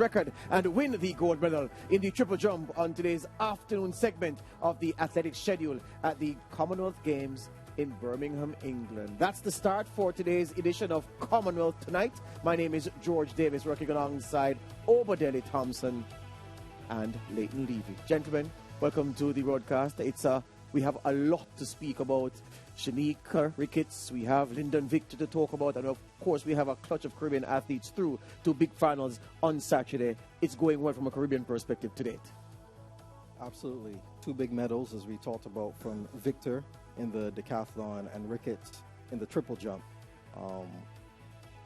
record and win the gold medal in the triple jump on today's afternoon segment of the athletics schedule at the Commonwealth Games in Birmingham, England. That's the start for today's edition of Commonwealth Tonight. My name is George Davis, working alongside Obadele, Thompson and Leighton Levy. Gentlemen, welcome to the broadcast. We have a lot to speak about. Shanika Ricketts, we have Lyndon Victor to talk about, and of course we have a clutch of Caribbean athletes through to big finals on Saturday. It's going well from a Caribbean perspective to date. Absolutely. 2 big medals, as we talked about, from Victor in the Decathlon and Ricketts in the triple jump.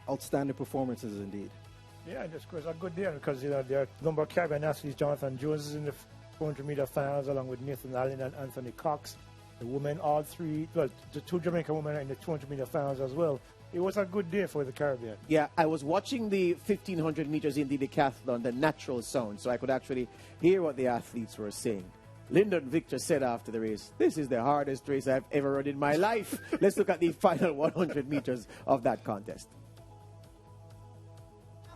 Outstanding performances indeed. Yeah, and of course a good day because there are a number of Caribbean athletes. Jonathan Jones is in the 400-meter finals along with Nathan Allen and Anthony Cox. The women, all three, well, the 2 Jamaican women are in the 200-meter finals as well. It was a good day for the Caribbean. Yeah, I was watching the 1,500 meters in the decathlon, the natural sound, so I could actually hear what the athletes were saying. Lyndon Victor said after the race, "This is the hardest race I've ever run in my life." Let's look at the final 100 meters of that contest.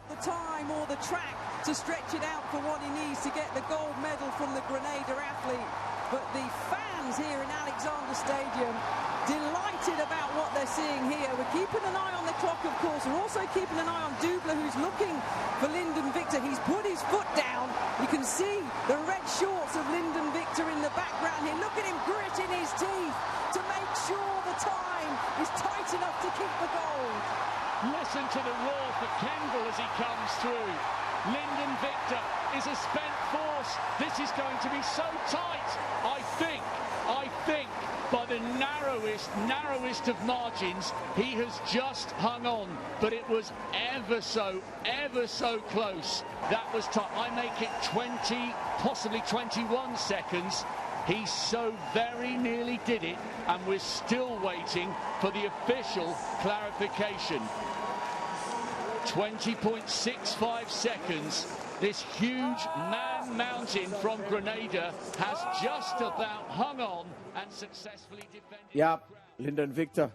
The time or the track to stretch it out for what he needs to get the gold medal from the Grenada athlete. But the fans here in Alexander Stadium delighted about what they're seeing here. We're keeping an eye on the clock, of course. We're also keeping an eye on Dubler, who's looking for Lyndon Victor. He's put his foot down. You can see the red shorts of Lyndon Victor in the background here. Look at him gritting his teeth to make sure the time is tight enough to keep the gold. Listen to the roar for Kendall as he comes through. Lyndon Victor is a spent force. This is going to be so tight. I think by the narrowest of margins, he has just hung on. But it was ever so close. That was tight. I make it 20, possibly 21 seconds. He so very nearly did it, and we're still waiting for the official clarification. 20.65 seconds. This huge man mountain from Grenada has just about hung on and successfully defended. Yeah, Lyndon Victor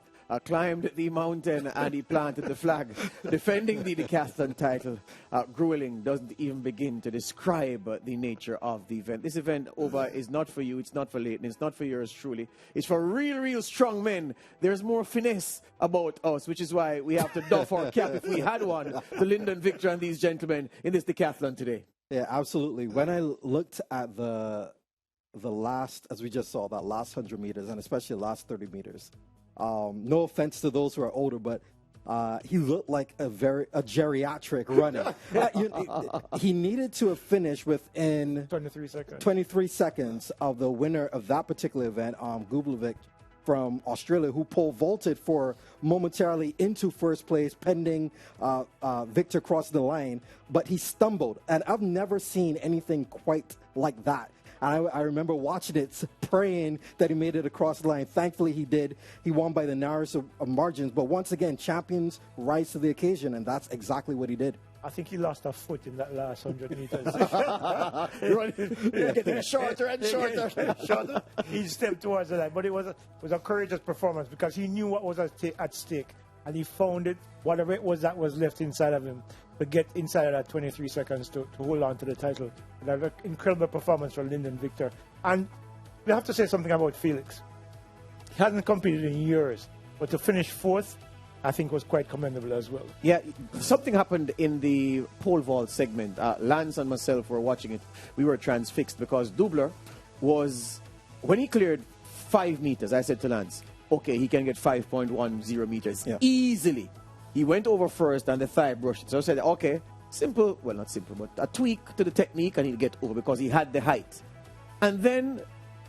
climbed the mountain and he planted the flag, defending the decathlon title. Grueling doesn't even begin to describe the nature of the event. This event is not for you, it's not for Leighton, it's not for yours truly. It's for real strong men. There's more finesse about us, which is why we have to doff our cap, if we had one, to Lyndon Victor and these gentlemen in this decathlon today. Yeah, absolutely. When I looked at the last, as we just saw, that last 100 meters, and especially the last 30 meters, no offense to those who are older, but he looked like a geriatric runner. He needed to have finished within 23 seconds of the winner of that particular event, Gublovic from Australia, who pole vaulted for momentarily into first place pending Victor crossed the line, but he stumbled, and I've never seen anything quite like that. I remember watching it, praying that he made it across the line. Thankfully, he did. He won by the narrowest of margins. But once again, champions rise to the occasion, and that's exactly what he did. I think he lost a foot in that last 100 meters. You're getting shorter and shorter. He stepped towards the line. But it was a courageous performance because he knew what was at stake. And he found it, whatever it was that was left inside of him, to get inside of that 23 seconds to hold on to the title. And an incredible performance from Lyndon Victor. And we have to say something about Felix. He hasn't competed in years, but to finish 4th, I think was quite commendable as well. Yeah, something happened in the pole vault segment. Lance and myself were watching it. We were transfixed because Dubler was, when he cleared 5 meters, I said to Lance, okay, he can get 5.10 meters easily. He went over first and the thigh brushed it. So I said, okay, simple, well, not simple, but a tweak to the technique and he'll get over because he had the height. And then,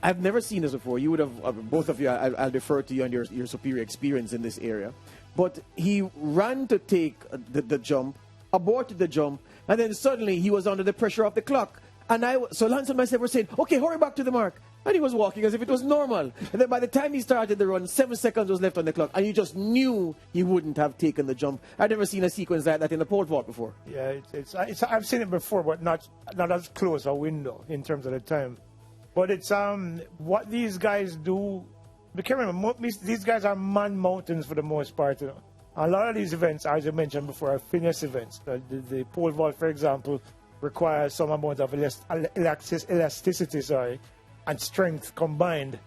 I've never seen this before. You would have, both of you, I'll defer to you and your superior experience in this area. But he ran to take the jump, aborted the jump, and then suddenly he was under the pressure of the clock. And so Lance and myself were saying, okay, hurry back to the mark. And he was walking as if it was normal. And then by the time he started the run, 7 seconds was left on the clock. And you just knew he wouldn't have taken the jump. I'd never seen a sequence like that in the pole vault before. Yeah, I've seen it before, but not as close a window in terms of the time. But it's what these guys do. But remember, these guys are man mountains for the most part. You know? A lot of these events, as I mentioned before, are finesse events. The pole vault, for example, requires some amount of elasticity, and strength combined.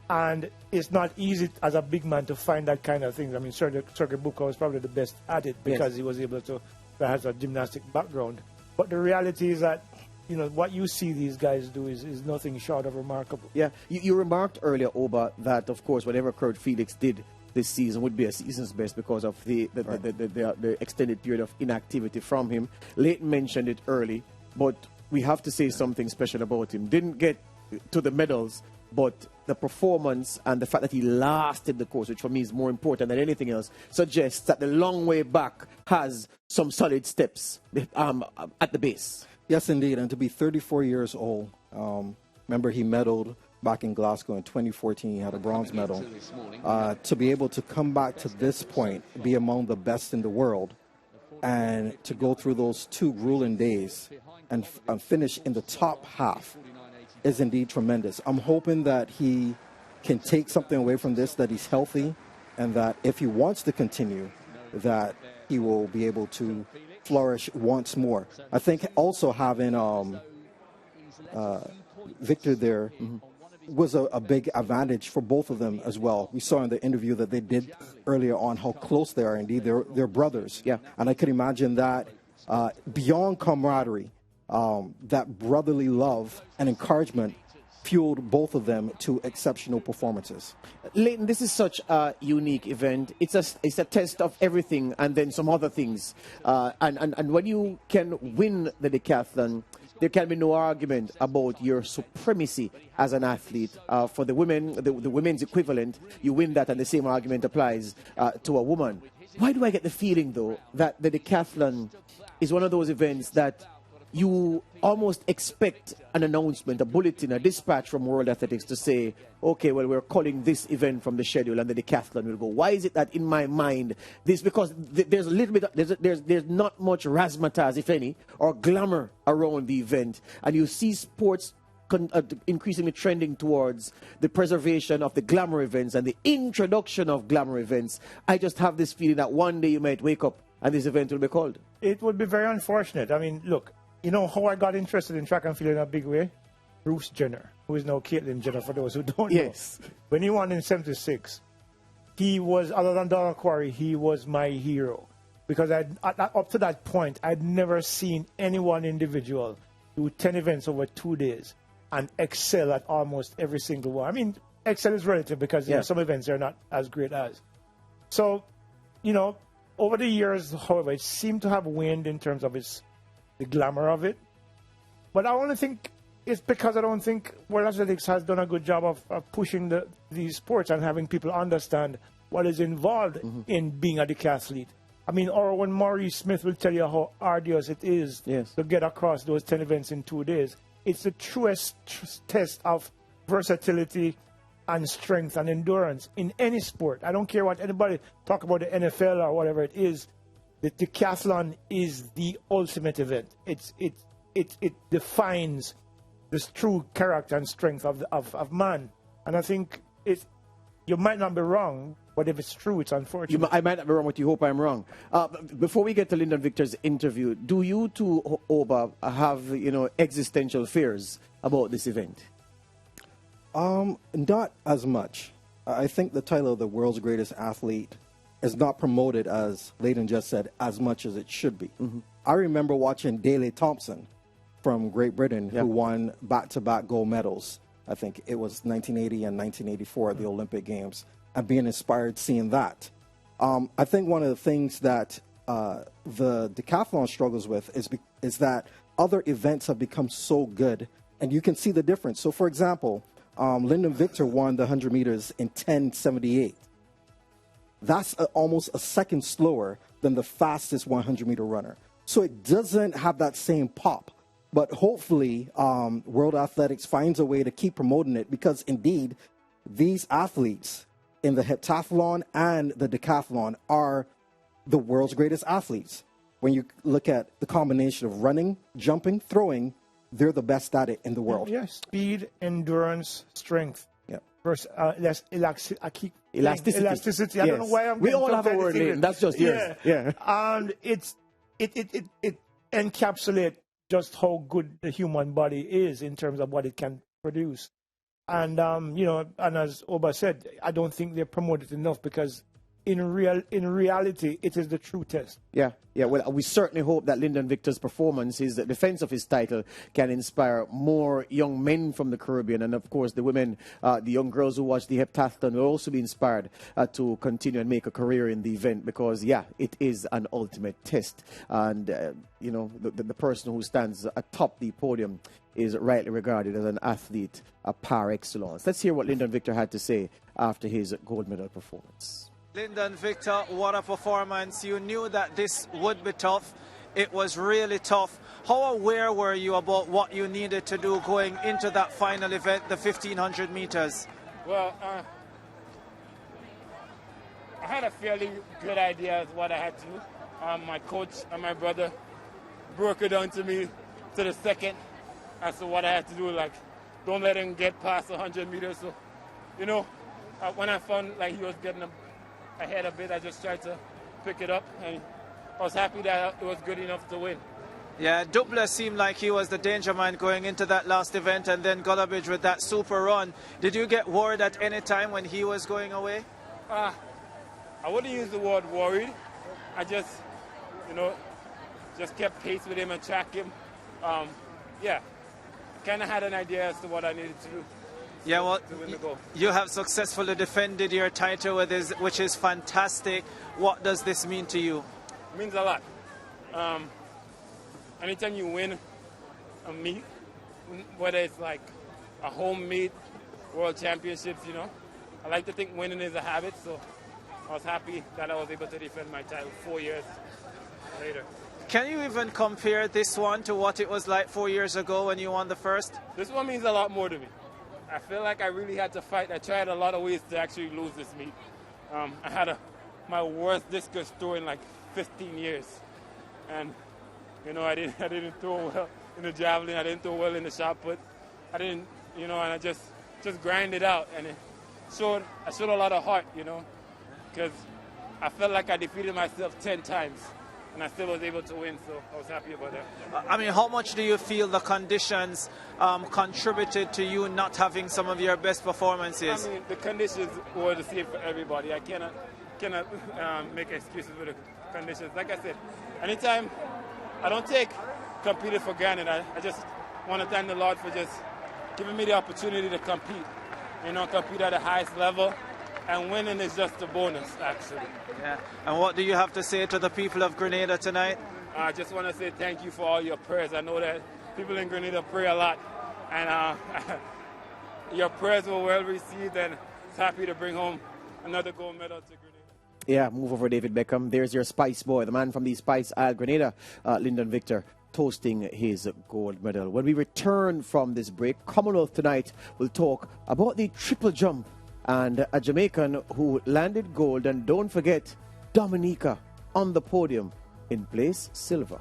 And it's not easy as a big man to find that kind of thing. I mean, Sergei Bubka was probably the best at it because he was able to, that has a gymnastic background. But the reality is that, what you see these guys do is nothing short of remarkable. Yeah, you remarked earlier, Oba, that, of course, whatever Kurt Felix did this season would be a season's best because of the extended period of inactivity from him. Leighton mentioned it early, but we have to say something special about him. Didn't get to the medals, but the performance and the fact that he lasted the course, which for me is more important than anything else, suggests that the long way back has some solid steps at the base. Yes, indeed. And to be 34 years old, remember he medaled back in Glasgow in 2014. He had a bronze medal. To be able to come back to this point, be among the best in the world, and to go through those 2 grueling days and finish in the top half is indeed tremendous. I'm hoping that he can take something away from this, that he's healthy, and that if he wants to continue, that he will be able to flourish once more. I think also having Victor there was a big advantage for both of them as well. We saw in the interview that they did earlier on how close they are. Indeed, they're brothers. Yeah. And I could imagine that beyond camaraderie, that brotherly love and encouragement fueled both of them to exceptional performances. Leighton, this is such a unique event. It's a test of everything and then some other things. And when you can win the decathlon, there can be no argument about your supremacy as an athlete. For the women, the women's equivalent, you win that, and the same argument applies to a woman. Why do I get the feeling, though, that the decathlon is one of those events that you almost expect an announcement, a bulletin, a dispatch from World Athletics to say, okay, well, we're calling this event from the schedule and the decathlon will go. Why is it that in my mind, this, because there's a little bit, there's not much razzmatazz, if any, or glamour around the event, and you see sports increasingly trending towards the preservation of the glamour events and the introduction of glamour events. I just have this feeling that one day you might wake up and this event will be called. It would be very unfortunate. I mean, look, you know how I got interested in track and field in a big way? Bruce Jenner, who is now Caitlyn Jenner, for those who don't know. Yes. When he won in '76, he was, other than Donald Quarry, he was my hero. Because up to that point, I'd never seen any one individual do 10 events over 2 days and excel at almost every single one. I mean, excel is relative because you know, some events are not as great as. So, you know, over the years, however, it seemed to have waned in terms of the glamour of it. But I only think it's because I don't think World Athletics has done a good job of pushing these sports and having people understand what is involved in being a decathlete. I mean, or when Maurice Smith will tell you how arduous it is to get across those 10 events in 2 days. It's the truest test of versatility and strength and endurance in any sport. I don't care what anybody talk about the NFL or whatever it is. The decathlon is the ultimate event. It defines this true character and strength of man. And I think you might not be wrong, but if it's true, it's unfortunate. I might not be wrong, but you hope I'm wrong. Before we get to Lyndon Victor's interview, do you two, Oba, have existential fears about this event? Not as much. I think the title of the world's greatest athlete is not promoted, as Leighton just said, as much as it should be. I remember watching Daley Thompson from Great Britain, who won back-to-back gold medals. I think it was 1980 and 1984 at the Olympic Games, and being inspired seeing that. I think one of the things that the decathlon struggles with is that other events have become so good, and you can see the difference. So, for example, Lyndon Victor won the 100 meters in 10:78. That's almost a second slower than the fastest 100-meter runner. So it doesn't have that same pop. But hopefully, World Athletics finds a way to keep promoting it, because indeed, these athletes in the heptathlon and the decathlon are the world's greatest athletes. When you look at the combination of running, jumping, throwing, they're the best at it in the world. Yeah, speed, endurance, strength. Yeah. Versus Elasticity. Elasticity. I don't know why I'm. We all have a word, Leighton. That's just yours. Yeah. And it encapsulates just how good the human body is in terms of what it can produce. And and as Oba said, I don't think they promote it enough, because in reality, it is the true test. Yeah. Well, we certainly hope that Lyndon Victor's performance, his defense of his title, can inspire more young men from the Caribbean, and of course the women, the young girls who watch the heptathlon will also be inspired to continue and make a career in the event, because it is an ultimate test, and the person who stands atop the podium is rightly regarded as an athlete par excellence. Let's hear what Lyndon Victor had to say after his gold medal performance. Lyndon Victor, what a performance. You knew that this would be tough. It was really tough. How aware were you about what you needed to do going into that final event, the 1500 meters? Well, I had a fairly good idea of what I had to do. My coach and my brother broke it down to me to the second as to what I had to do. Like, don't let him get past 100 meters. So, when I found like he was getting ahead a bit, I just tried to pick it up, and I was happy that it was good enough to win. Yeah, Dubler seemed like he was the danger man going into that last event, and then Gulabridge with that super run. Did you get worried at any time when he was going away? I wouldn't use the word worried. I just, just kept pace with him and track him. Kind of had an idea as to what I needed to do. Yeah, well, to win the goal. You have successfully defended your title which is fantastic. What does this mean to you? It means a lot. Anytime you win a meet, whether it's like a home meet, world championships, I like to think winning is a habit, so I was happy that I was able to defend my title 4 years later. Can you even compare this one to what it was like 4 years ago when you won the first? This one means a lot more to me. I feel like I really had to fight. I tried a lot of ways to actually lose this meet. I had my worst discus throw in like 15 years. And, I didn't throw well in the javelin. I didn't throw well in the shot put. I didn't, and I just grinded out. And I showed a lot of heart, because I felt like I defeated myself 10 times. And I still was able to win, so I was happy about that. I mean, how much do you feel the conditions contributed to you not having some of your best performances? I mean, the conditions were the same for everybody. I cannot make excuses for the conditions. Like I said, anytime I don't take competing for granted. I just want to thank the Lord for just giving me the opportunity to compete. Compete at the highest level. And winning is just a bonus, actually. Yeah. And what do you have to say to the people of Grenada tonight? I just want to say thank you for all your prayers. I know that people in Grenada pray a lot. And your prayers were well received, and it's happy to bring home another gold medal to Grenada. Yeah, move over, David Beckham. There's your Spice boy, the man from the Spice Isle, Grenada, Lyndon Victor, toasting his gold medal. When we return from this break, Commonwealth Tonight will talk about the triple jump and a Jamaican who landed gold, and don't forget Dominica on the podium in place silver.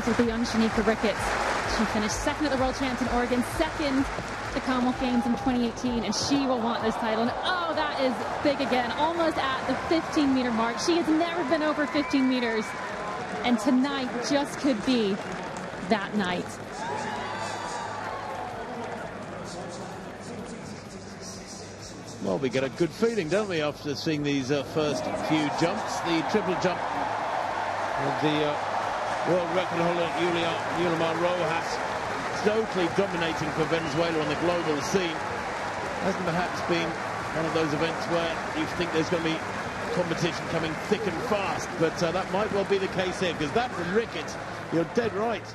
With the young Shanika Ricketts. She finished second at the World Champs in Oregon, second at the Commonwealth Games in 2018, and she will want this title. And oh, that is big again. Almost at the 15-meter mark. She has never been over 15 meters. And tonight just could be that night. Well, we get a good feeling, don't we, after seeing these first few jumps. The triple jump with the world record holder Yulimar Rojas totally dominating for Venezuela on the global scene. Hasn't perhaps been one of those events where you think there's going to be competition coming thick and fast, but that might well be the case here, because that from Ricketts, you're dead right.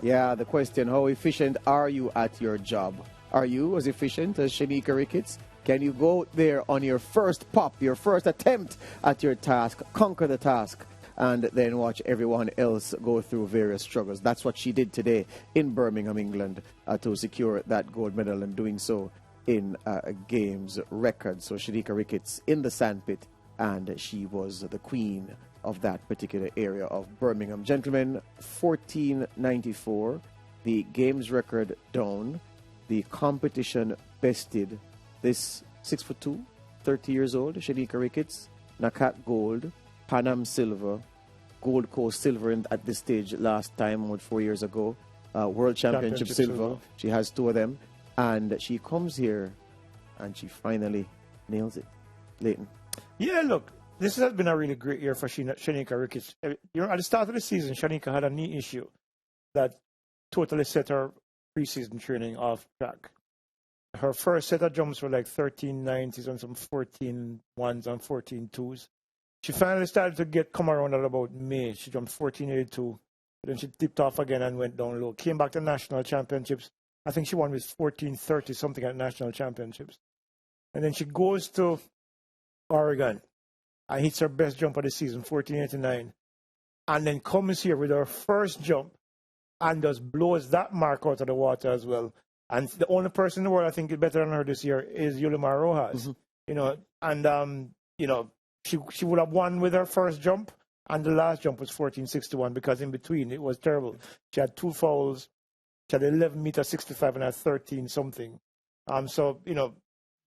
Yeah, the question, how efficient are you at your job? Are you as efficient as Shanika Ricketts? Can you go there on your first pop, your first attempt at your task, conquer the task, and then watch everyone else go through various struggles? That's what she did today in Birmingham, England, to secure that gold medal, and doing so in a games record. So Shanika Ricketts in the sandpit, and she was the queen of that particular area of Birmingham. Gentlemen, 14.94, the games record down. The competition bested this 6'2", 30 years old, Shanika Ricketts, Nakat gold, Pan Am silver, Gold Coast silver at this stage last time, about 4 years ago, World Championship silver. She has 2 of them, and she comes here and she finally nails it. Leighton. Yeah, look, this has been a really great year for Shanika Ricketts. You know, at the start of the season, Shanika had a knee issue that totally set her preseason training off track. Her first set of jumps were like 13.90s and some 14.1s and 14.2s. She finally started to come around at about May. She jumped 14.82. Then she tipped off again and went down low. Came back to national championships. I think she won with 14.30 something at national championships. And then she goes to Oregon and hits her best jump of the season, 14.89. And then comes here with her first jump and just blows that mark out of the water as well. And the only person in the world I think is better than her this year is Yulimar Rojas. Mm-hmm. You know, and you know, she would have won with her first jump, and the last jump was 14.61 because in between it was terrible. She had 2 fouls. She had 11 meter 65 and had 13 something. So you know,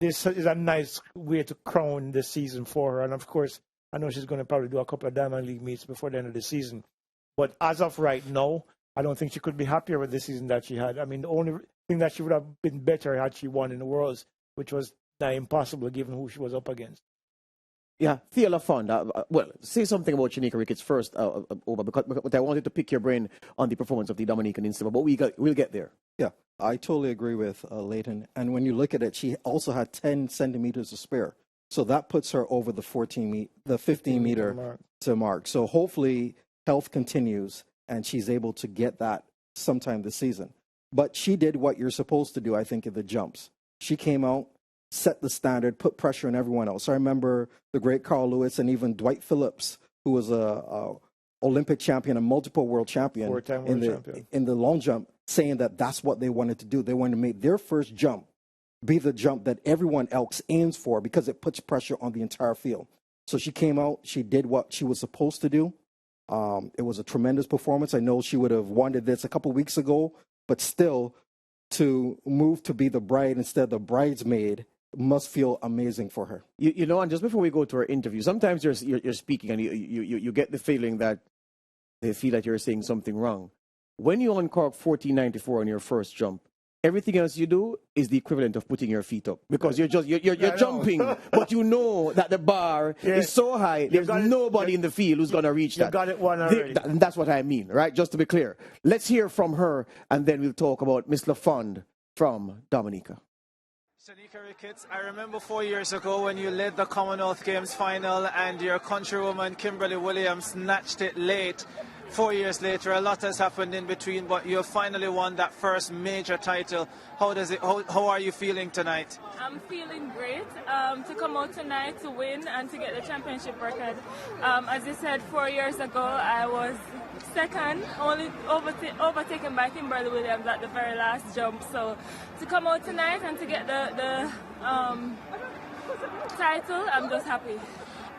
this is a nice way to crown the season for her. And of course, I know she's going to probably do a couple of Diamond League meets before the end of the season. But as of right now, I don't think she could be happier with the season that she had. I mean, the only thing that she would have been better had she won in the Worlds, which was nigh impossible given who she was up against. Yeah, Thea LaFond. Well, say something about Shanika Ricketts first, Oba, because I wanted to pick your brain on the performance of the Dominican in silver, but we'll get there. Yeah, I totally agree with Leighton. And when you look at it, she also had 10 centimeters to spare. So that puts her over the 15 meter mark. So hopefully health continues and she's able to get that sometime this season. But she did what you're supposed to do, I think, in the jumps. She came out, set the standard, put pressure on everyone else. I remember the great Carl Lewis and even Dwight Phillips, who was a Olympic champion, a multiple world champion, in the long jump, saying that that's what they wanted to do. They wanted to make their first jump be the jump that everyone else aims for because it puts pressure on the entire field. So she came out, she did what she was supposed to do. It was a tremendous performance. I know she would have wanted this a couple weeks ago, but still, to move to be the bride instead of the bridesmaid must feel amazing for her. You know, and just before we go to our interview, sometimes you're speaking and you get the feeling that they feel that you're saying something wrong. When you uncork 14.94 on your first jump, everything else you do is the equivalent of putting your feet up because you're jumping, but you know that the bar is so high. There's nobody in the field who's going to reach that. You got it one already. And that's what I mean, right? Just to be clear. Let's hear from her, and then we'll talk about Miss LaFond from Dominica. Shanika Ricketts, I remember 4 years ago when you led the Commonwealth Games final and your countrywoman Kimberly Williams snatched it late. 4 years later, a lot has happened in between, but you finally won that first major title. How are you feeling tonight? I'm feeling great. To come out tonight to win and to get the championship record. As you said, 4 years ago, I was second, only overtaken by Kimberly Williams at the very last jump. So to come out tonight and to get the title, I'm just happy.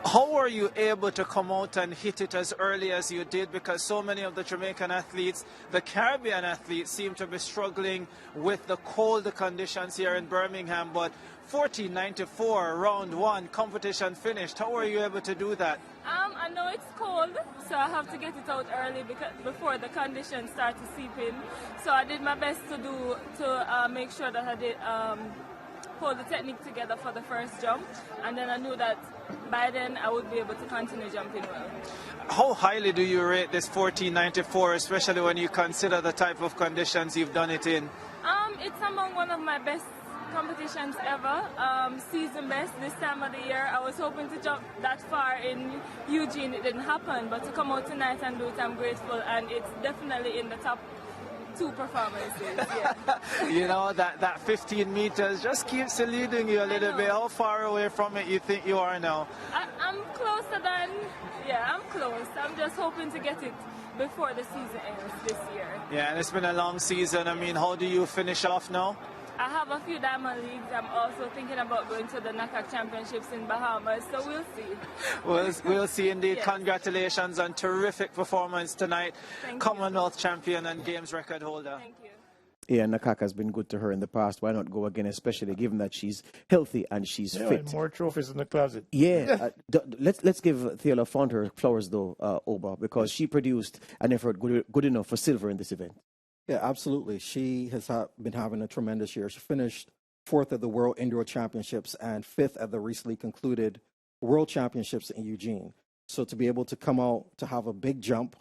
How were you able to come out and hit it as early as you did? Because so many of the Jamaican athletes, the Caribbean athletes, seem to be struggling with the cold conditions here in Birmingham. But 14.94, round one, competition finished. How were you able to do that? I know it's cold, so I have to get it out early before the conditions start to seep in. So I did my best to make sure that I did hold the technique together for the first jump, and then I knew that by then I would be able to continue jumping well. How highly do you rate this 14.94, especially when you consider the type of conditions you've done it in? It's among one of my best competitions ever, season best this time of the year. I was hoping to jump that far in Eugene. It didn't happen, but to come out tonight and do it, I'm grateful, and it's definitely in the top 2 performances. Yeah. You know, that 15 meters just keeps eluding you a little bit. How far away from it you think you are now? I'm closer than, I'm close. I'm just hoping to get it before the season ends this year. Yeah, and it's been a long season. I mean, how do you finish off now? I have a few diamond leagues. I'm also thinking about going to the NACAC championships in Bahamas, so we'll see. We'll see indeed. Yes. Congratulations on terrific performance tonight. Thank Commonwealth champion and Games record holder. Thank you. Yeah, NACAC has been good to her in the past. Why not go again, especially given that she's healthy and she's fit? And more trophies in the closet. Yeah, let's give Theola Font her flowers though, Oba, because she produced an effort good enough for silver in this event. Yeah, absolutely. She has been having a tremendous year. She finished 4th at the World Indoor Championships and 5th at the recently concluded World Championships in Eugene. So to be able to come out to have a big jump,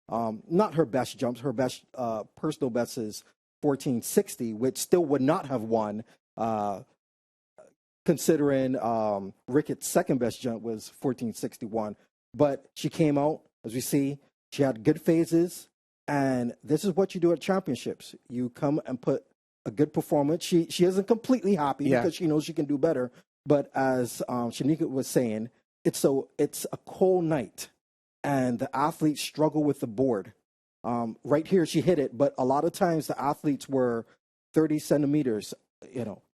not her best jumps, her best personal best is 14.60, which still would not have won, considering Ricketts' second best jump was 14.61. But she came out, as we see, she had good phases. And this is what you do at championships. You come and put a good performance. She isn't completely happy because she knows she can do better. But as Shanika was saying, it's a cold night, and the athletes struggle with the board. Right here, she hit it, but a lot of times the athletes were 30 centimeters,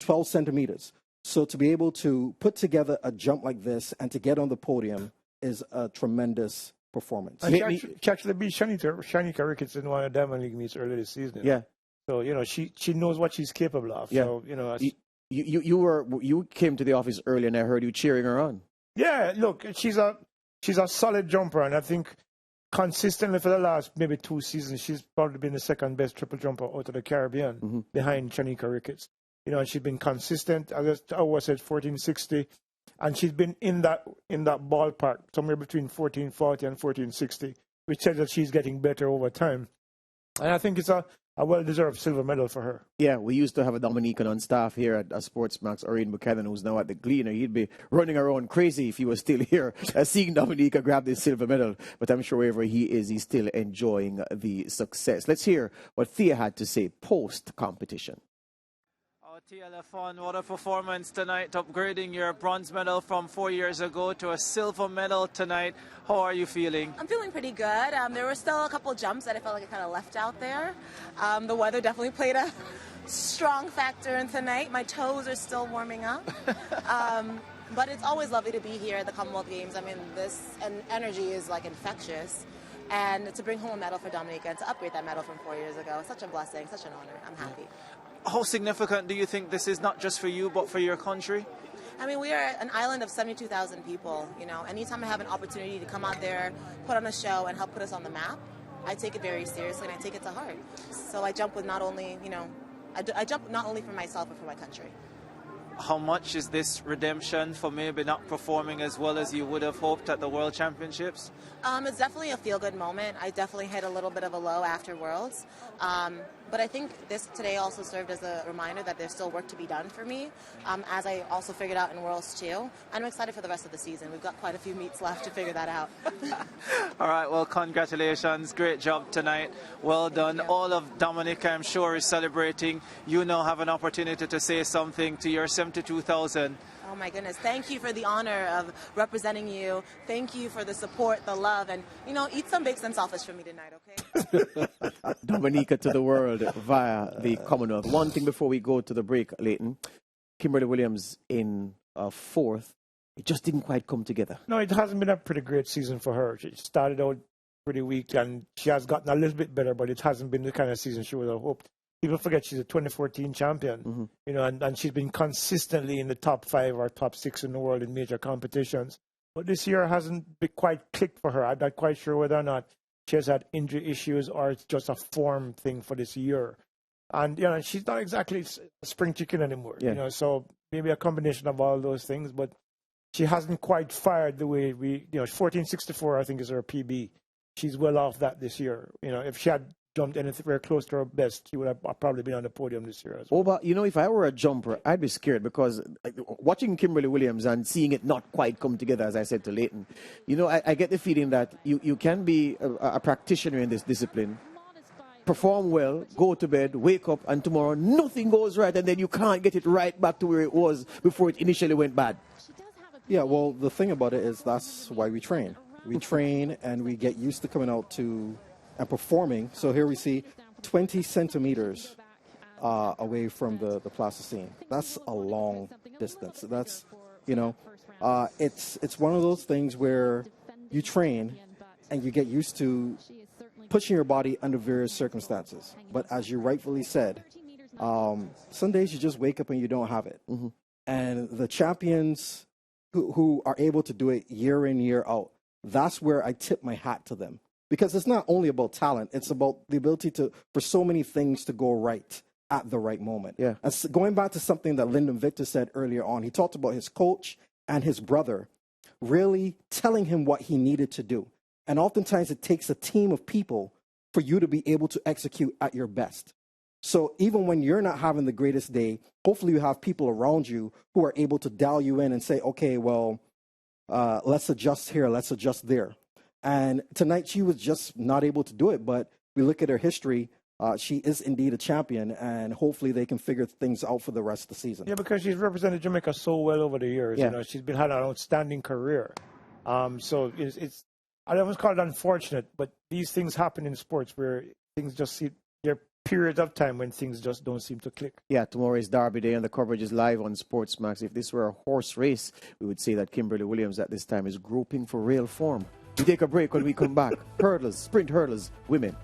12 centimeters. So to be able to put together a jump like this and to get on the podium is a tremendous performance. And she actually beat Shanika Ricketts in one of the Diamond League meets earlier this season. Yeah. So, she knows what she's capable of. Yeah. So, You came to the office early and I heard you cheering her on. Yeah, look, she's a solid jumper, and I think consistently for the last maybe 2 seasons, she's probably been the second best triple jumper out of the Caribbean behind Shanika Ricketts. And she's been consistent. As I always said, 14.60. And she's been in that ballpark, somewhere between 14.40 and 14.60, which says that she's getting better over time. And I think it's a well-deserved silver medal for her. Yeah, we used to have a Dominican on staff here at SportsMax, Orion Buchanan, who's now at the Gleaner. He'd be running around crazy if he was still here, seeing Dominica grab this silver medal. But I'm sure wherever he is, he's still enjoying the success. Let's hear what Thea had to say post-competition. TLF1, what a performance tonight, upgrading your bronze medal from 4 years ago to a silver medal tonight. How are you feeling? I'm feeling pretty good. There were still a couple jumps that I felt like I kind of left out there. The weather definitely played a strong factor in tonight. My toes are still warming up. But it's always lovely to be here at the Commonwealth Games. I mean, this energy is like infectious. And to bring home a medal for Dominica and to upgrade that medal from 4 years ago, such a blessing, such an honor. I'm happy. How significant do you think this is, not just for you, but for your country? I mean, we are an island of 72,000 people. Anytime I have an opportunity to come out there, put on a show, and help put us on the map, I take it very seriously and I take it to heart. So I jump with not only, I jump not only for myself, but for my country. How much is this redemption for maybe not performing as well as you would have hoped at the World Championships? It's definitely a feel-good moment. I definitely hit a little bit of a low after Worlds. But I think this today also served as a reminder that there's still work to be done for me, as I also figured out in Worlds too. And I'm excited for the rest of the season. We've got quite a few meets left to figure that out. All right, well, congratulations. Great job tonight. Well done. All of Dominica, I'm sure, is celebrating. You now have an opportunity to say something to your 72,000. Oh my goodness, thank you for the honor of representing you. Thank you for the support, the love, and, eat some baked and saltfish for me tonight, okay? Dominica to the world via the Commonwealth. One thing before we go to the break, Leighton. Kimberly Williams in 4th, it just didn't quite come together. No, it hasn't been a pretty great season for her. She started out pretty weak, and she has gotten a little bit better, but it hasn't been the kind of season she would have hoped. People forget she's a 2014 champion, you know, and she's been consistently in the top 5 or top 6 in the world in major competitions. But this year hasn't been quite clicked for her. I'm not quite sure whether or not she has had injury issues or it's just a form thing for this year. And, you know, she's not exactly a spring chicken anymore, you know, so maybe a combination of all those things, but she hasn't quite fired the way we, you know, 1464, I think, is her PB. She's well off that this year. You know, if she had jumped anything very close to her best, she would have probably been on the podium this year as well. Oh, but, you know, if I were a jumper, I'd be scared because watching Kimberly Williams and seeing it not quite come together, as I said to Leighton, you know, I get the feeling that you can be a practitioner in this discipline, perform well, go to bed, wake up, and tomorrow nothing goes right, and then you can't get it right back to where it was before it initially went bad. Yeah, well, the thing about it is that's why we train. We train and we get used to coming out to and performing. So here we see 20 centimeters away from the plasticine. That's a long distance. That's, you know, it's one of those things where you train and you get used to pushing your body under various circumstances. But as you rightfully said, some days you just wake up and you don't have it. And the champions who are able to do it year in, year out, that's where I tip my hat to them. Because it's not only about talent, it's about the ability for so many things to go right at the right moment. Yeah. And so going back to something that Lyndon Victor said earlier on, he talked about his coach and his brother really telling him what he needed to do. And oftentimes it takes a team of people for you to be able to execute at your best. So even when you're not having the greatest day, hopefully you have people around you who are able to dial you in and say, okay, well, let's adjust here, let's adjust there. And tonight she was just not able to do it, but we look at her history, she is indeed a champion, and hopefully they can figure things out for the rest of the season. Yeah, because she's represented Jamaica so well over the years. You know, she's had an outstanding career. So it's I almost call it unfortunate, but these things happen in sports where things just there are periods of time when things just don't seem to click. Yeah, tomorrow is Derby Day and the coverage is live on SportsMax. If this were a horse race, we would say that Kimberly Williams at this time is groping for real form. We take a break. When we come back, hurdles, sprint hurdles, women.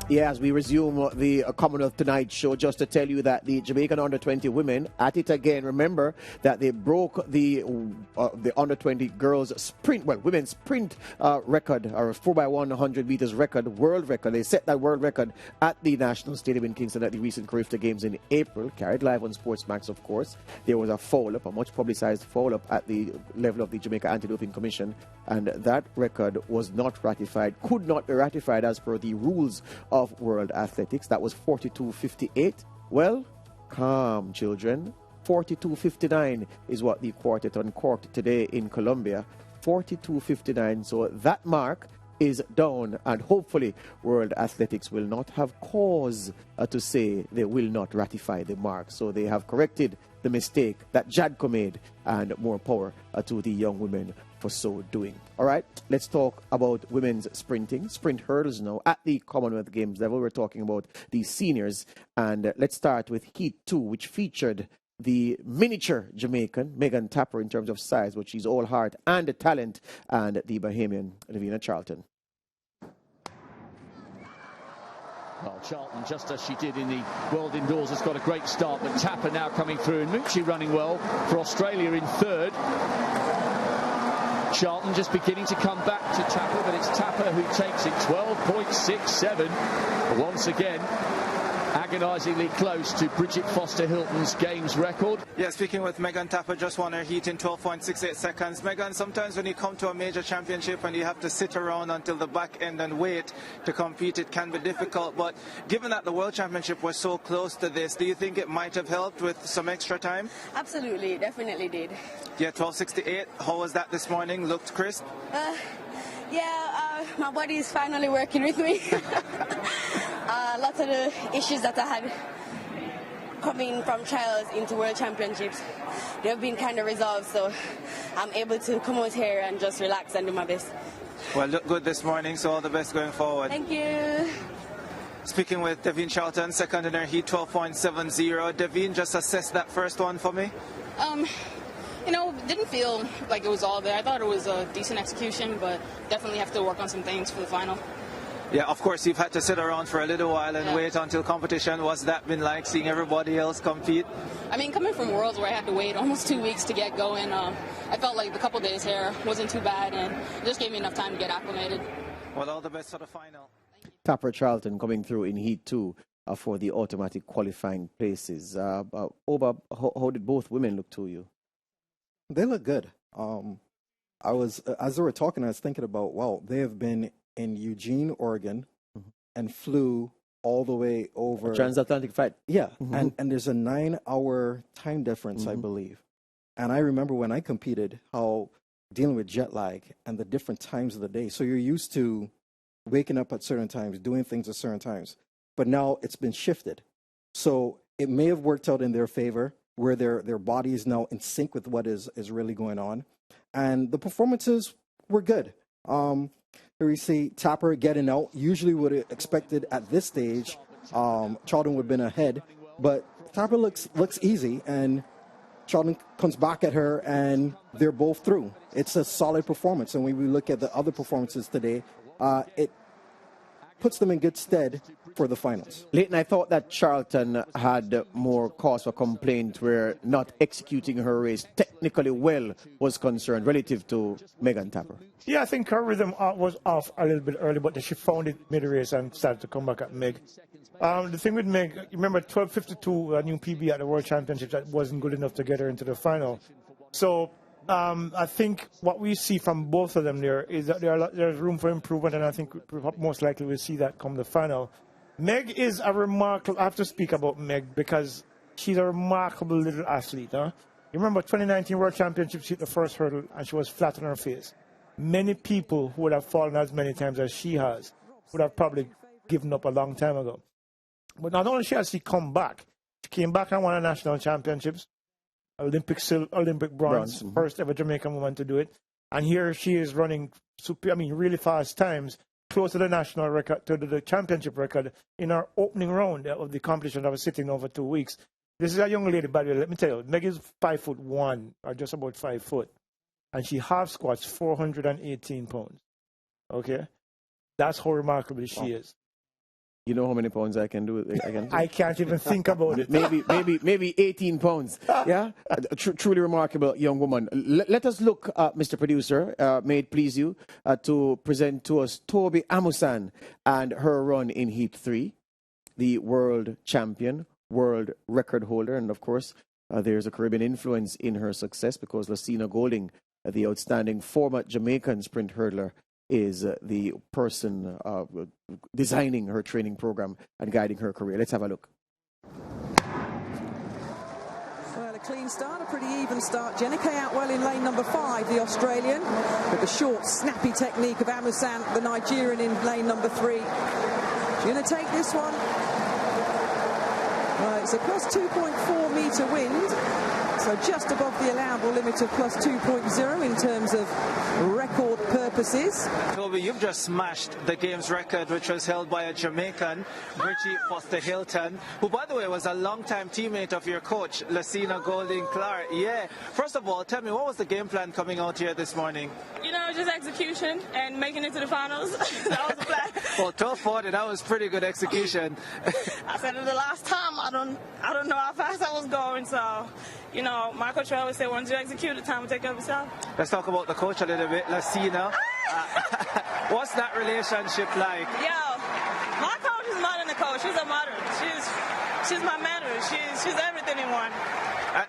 Yeah, as we resume the Commonwealth Tonight show, just to tell you that the Jamaican under-20 women at it again. Remember that they broke the under-20 girls sprint, women's sprint record, or 4x100 meters record, world record. They set that world record at the National Stadium in Kingston at the recent Carib Games in April, carried live on SportsMax, of course. There was a foul-up, a much publicized foul-up at the level of the Jamaica Anti-Doping Commission, and that record was not ratified, could not be ratified as per the rules of World Athletics. That was 42.58. Well, calm, children. 42.59 is what the quartet uncorked today in Colombia. 42.59. So that mark is down, and hopefully World Athletics will not have cause to say they will not ratify the mark. So they have corrected the mistake that JADCO made, and more power to the young women for so doing. All right, let's talk about women's sprinting, sprint hurdles now at the Commonwealth Games level. We're talking about the seniors, and let's start with Heat 2, which featured the miniature Jamaican, Megan Tapper, in terms of size, but she's all heart and talent, and the Bahamian, Lavina Charlton. Well, Charlton, just as she did in the World Indoors, has got a great start, but Tapper now coming through, and Mucci running well for Australia in third. Charlton just beginning to come back to Tapper, but it's Tapper who takes it, 12.67. Once again, agonisingly close to Bridget Foster-Hilton's Games record. Yeah, speaking with Megan Tapper, just won her heat in 12.68 seconds. Megan, sometimes when you come to a major championship and you have to sit around until the back end and wait to compete, it can be difficult. But given that the World Championship was so close to this, do you think it might have helped with some extra time? Absolutely, definitely did. Yeah, 12.68. How was that this morning? Looked crisp? My body is finally working with me. Lots of the issues that I had coming from trials into World Championships, they've been kind of resolved, so I'm able to come out here and just relax and do my best. Well, look good this morning, so all the best going forward. Thank you. Speaking with Devine Charlton, second in her heat, 12.70. Devine, just assess that first one for me. You know, didn't feel like it was all there. I thought it was a decent execution, but definitely have to work on some things for the final. Yeah, of course, you've had to sit around for a little while and wait until competition. What's that been like, seeing everybody else compete? I mean, coming from Worlds where I had to wait almost 2 weeks to get going, I felt like the couple days here wasn't too bad, and it just gave me enough time to get acclimated. Well, all the best for the final. Tapper Charlton coming through in Heat 2 for the automatic qualifying places. Oba, how did both women look to you? They look good. I was, as they were talking, I was thinking about, wow, they have been in Eugene, Oregon, and flew all the way over. A transatlantic flight. Yeah, and there's a 9-hour time difference, I believe. And I remember when I competed, how dealing with jet lag and the different times of the day. So you're used to waking up at certain times, doing things at certain times. But now it's been shifted. So it may have worked out in their favor, where their body is now in sync with what is really going on. And the performances were good. Here we see Tapper getting out. Usually would have expected at this stage, Charlton would have been ahead. But Tapper looks easy, and Charlton comes back at her, and they're both through. It's a solid performance. And when we look at the other performances today, it puts them in good stead for the finals. Leighton, I thought that Charlton had more cause for complaint where not executing her race technically well was concerned relative to Megan Tapper. Yeah, I think her rhythm was off a little bit early, but she found it mid-race and started to come back at Meg. The thing with Meg, remember 12.52, a new PB at the World Championships, that wasn't good enough to get her into the final. So I think what we see from both of them there is that there's room for improvement, and I think most likely we'll see that come the final. Meg is a remarkable, I have to speak about Meg because she's a remarkable little athlete. Huh? You remember 2019 World Championships, she hit the first hurdle and she was flat on her face. Many people who would have fallen as many times as she has would have probably given up a long time ago. But not only has she come back, she came back and won a national championships, Olympic bronze, first ever Jamaican woman to do it. And here she is running really fast times, close to the national record, to the championship record in our opening round of the competition that was sitting over 2 weeks. This is a young lady, by the way, let me tell you, Meg is 5'1", or just about 5 foot. And she half squats 418 pounds. Okay? That's how remarkable she is. You know how many pounds I can do? I can't even think about it. Maybe 18 pounds. Yeah? Truly remarkable young woman. Let us look, Mr. Producer, may it please you, to present to us Toby Amusan and her run in Heat 3, the world champion, world record holder, and of course, there's a Caribbean influence in her success because Lucina Golding, the outstanding former Jamaican sprint hurdler, is the person designing her training program and guiding her career. Let's have a look. Well, a clean start, a pretty even start. Jenica out well in lane number 5, the Australian, with the short, snappy technique of Amusan, the Nigerian, in lane number 3. She's going to take this one. Well, it's a plus 2.4 metre wind. So just above the allowable limit of plus 2.0 in terms of record purposes. Toby, you've just smashed the games record, which was held by a Jamaican, Bridget Foster-Hilton, who, by the way, was a long-time teammate of your coach, Lucina Golding Clark. Yeah. First of all, tell me, what was the game plan coming out here this morning? You know, just execution and making it to the finals. That was the plan. Well, 12:40, that was pretty good execution. I said it the last time. I don't know how fast I was going, so... You know, my coach always said, once you execute, the time will take care of itself. Let's talk about the coach a little bit, Lucina. What's that relationship like? Yo, my coach is more than a coach. She's a mother. she's my mentor. She's everything in one.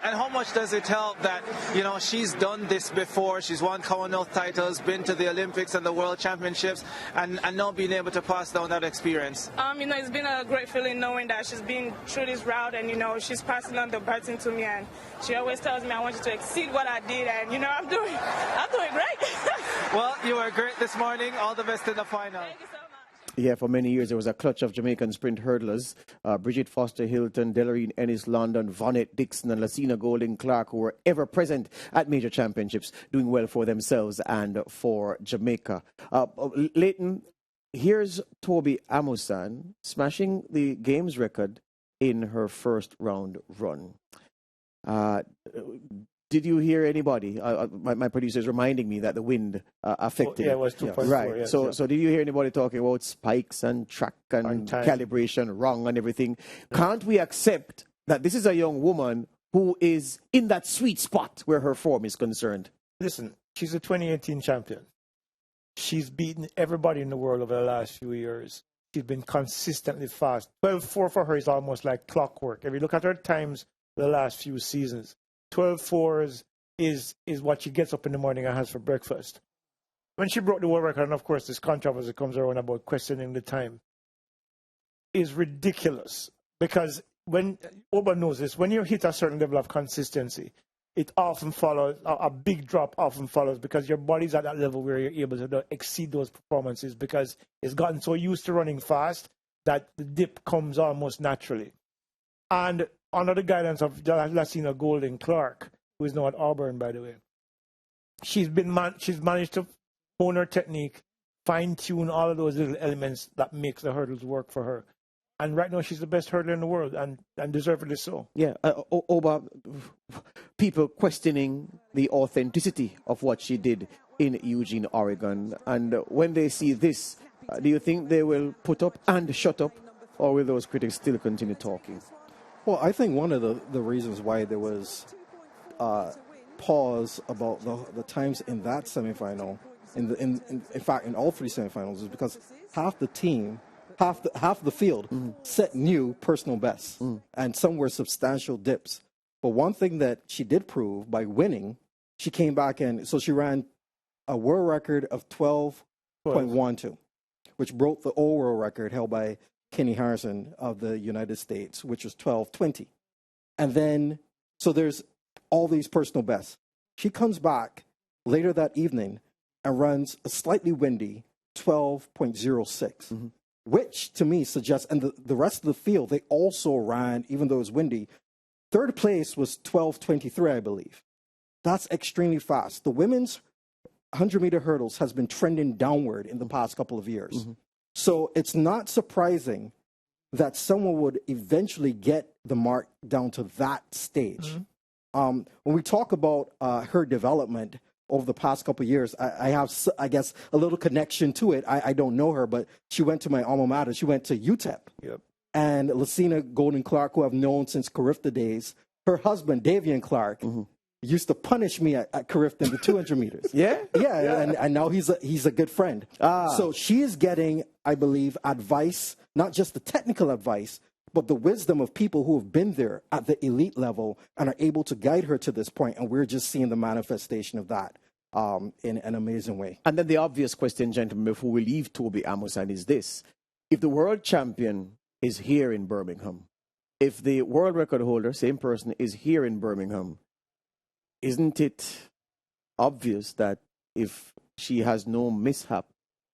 And how much does it help that, you know, she's done this before, she's won Commonwealth titles, been to the Olympics and the World Championships, and now being able to pass down that experience? You know, it's been a great feeling knowing that she's been through this route and, you know, she's passing on the baton to me, and she always tells me I want you to exceed what I did, and, you know, I'm doing great. Well, you were great this morning. All the best in the final. Thank you so much. Yeah, for many years there was a clutch of Jamaican sprint hurdlers. Bridget Foster Hilton, Delarine Ennis London, Vonette Dixon and Lucina Golding Clark, who were ever present at major championships, doing well for themselves and for Jamaica. Leighton, here's Toby Amusan smashing the games record in her first round run. Did you hear anybody? My producer is reminding me that the wind affected. Yeah, it was 2.4. Right. Yes, So did you hear anybody talking about spikes and track and calibration wrong and everything? Can't we accept that this is a young woman who is in that sweet spot where her form is concerned? Listen, she's a 2018 champion. She's beaten everybody in the world over the last few years. She's been consistently fast. 12.4 for her is almost like clockwork. If you look at her times the last few seasons, 12.4 is what she gets up in the morning and has for breakfast. When she broke the world record, and of course this controversy comes around about questioning the time, is ridiculous. Because when Oba knows this, when you hit a certain level of consistency, it often follows, a big drop often follows, because your body's at that level where you're able to exceed those performances, because it's gotten so used to running fast that the dip comes almost naturally. And under the guidance of Lucina Golding Clark, who is now at Auburn, by the way, she's managed to hone her technique, fine-tune all of those little elements that makes the hurdles work for her. And right now she's the best hurdler in the world, and deservedly so. Yeah, Oba, people questioning the authenticity of what she did in Eugene, Oregon. And when they see this, do you think they will put up and shut up, or will those critics still continue talking? Well, I think one of the reasons why there was pause about the times in that semifinal, in fact in all three semifinals, is because half the team, half the field set new personal bests, and some were substantial dips. But one thing that she did prove by winning, she came back and so she ran a world record of 12.12, which broke the old world record held by Kenny Harrison of the United States, which was 12.20. And then, so there's all these personal bests. She comes back later that evening and runs a slightly windy 12.06, which to me suggests, and the rest of the field, they also ran, even though it was windy, third place was 12.23, I believe. That's extremely fast. The women's 100-meter hurdles has been trending downward in the past couple of years. So it's not surprising that someone would eventually get the mark down to that stage. When we talk about her development over the past couple of years, I have, I guess, a little connection to it. I don't know her, but she went to my alma mater. She went to UTEP. Yep. And Lucina Golding Clark, who I've known since Carib days, her husband, Davian Clark, used to punish me at Carib in the 200 meters. Yeah? Yeah. And now he's a good friend. So she is getting, I believe, advice, not just the technical advice, but the wisdom of people who have been there at the elite level and are able to guide her to this point. And we're just seeing the manifestation of that in an amazing way. And then the obvious question, gentlemen, before we leave Toby Amusan, is this. If the world champion is here in Birmingham, if the world record holder, same person, is here in Birmingham, isn't it obvious that if she has no mishap,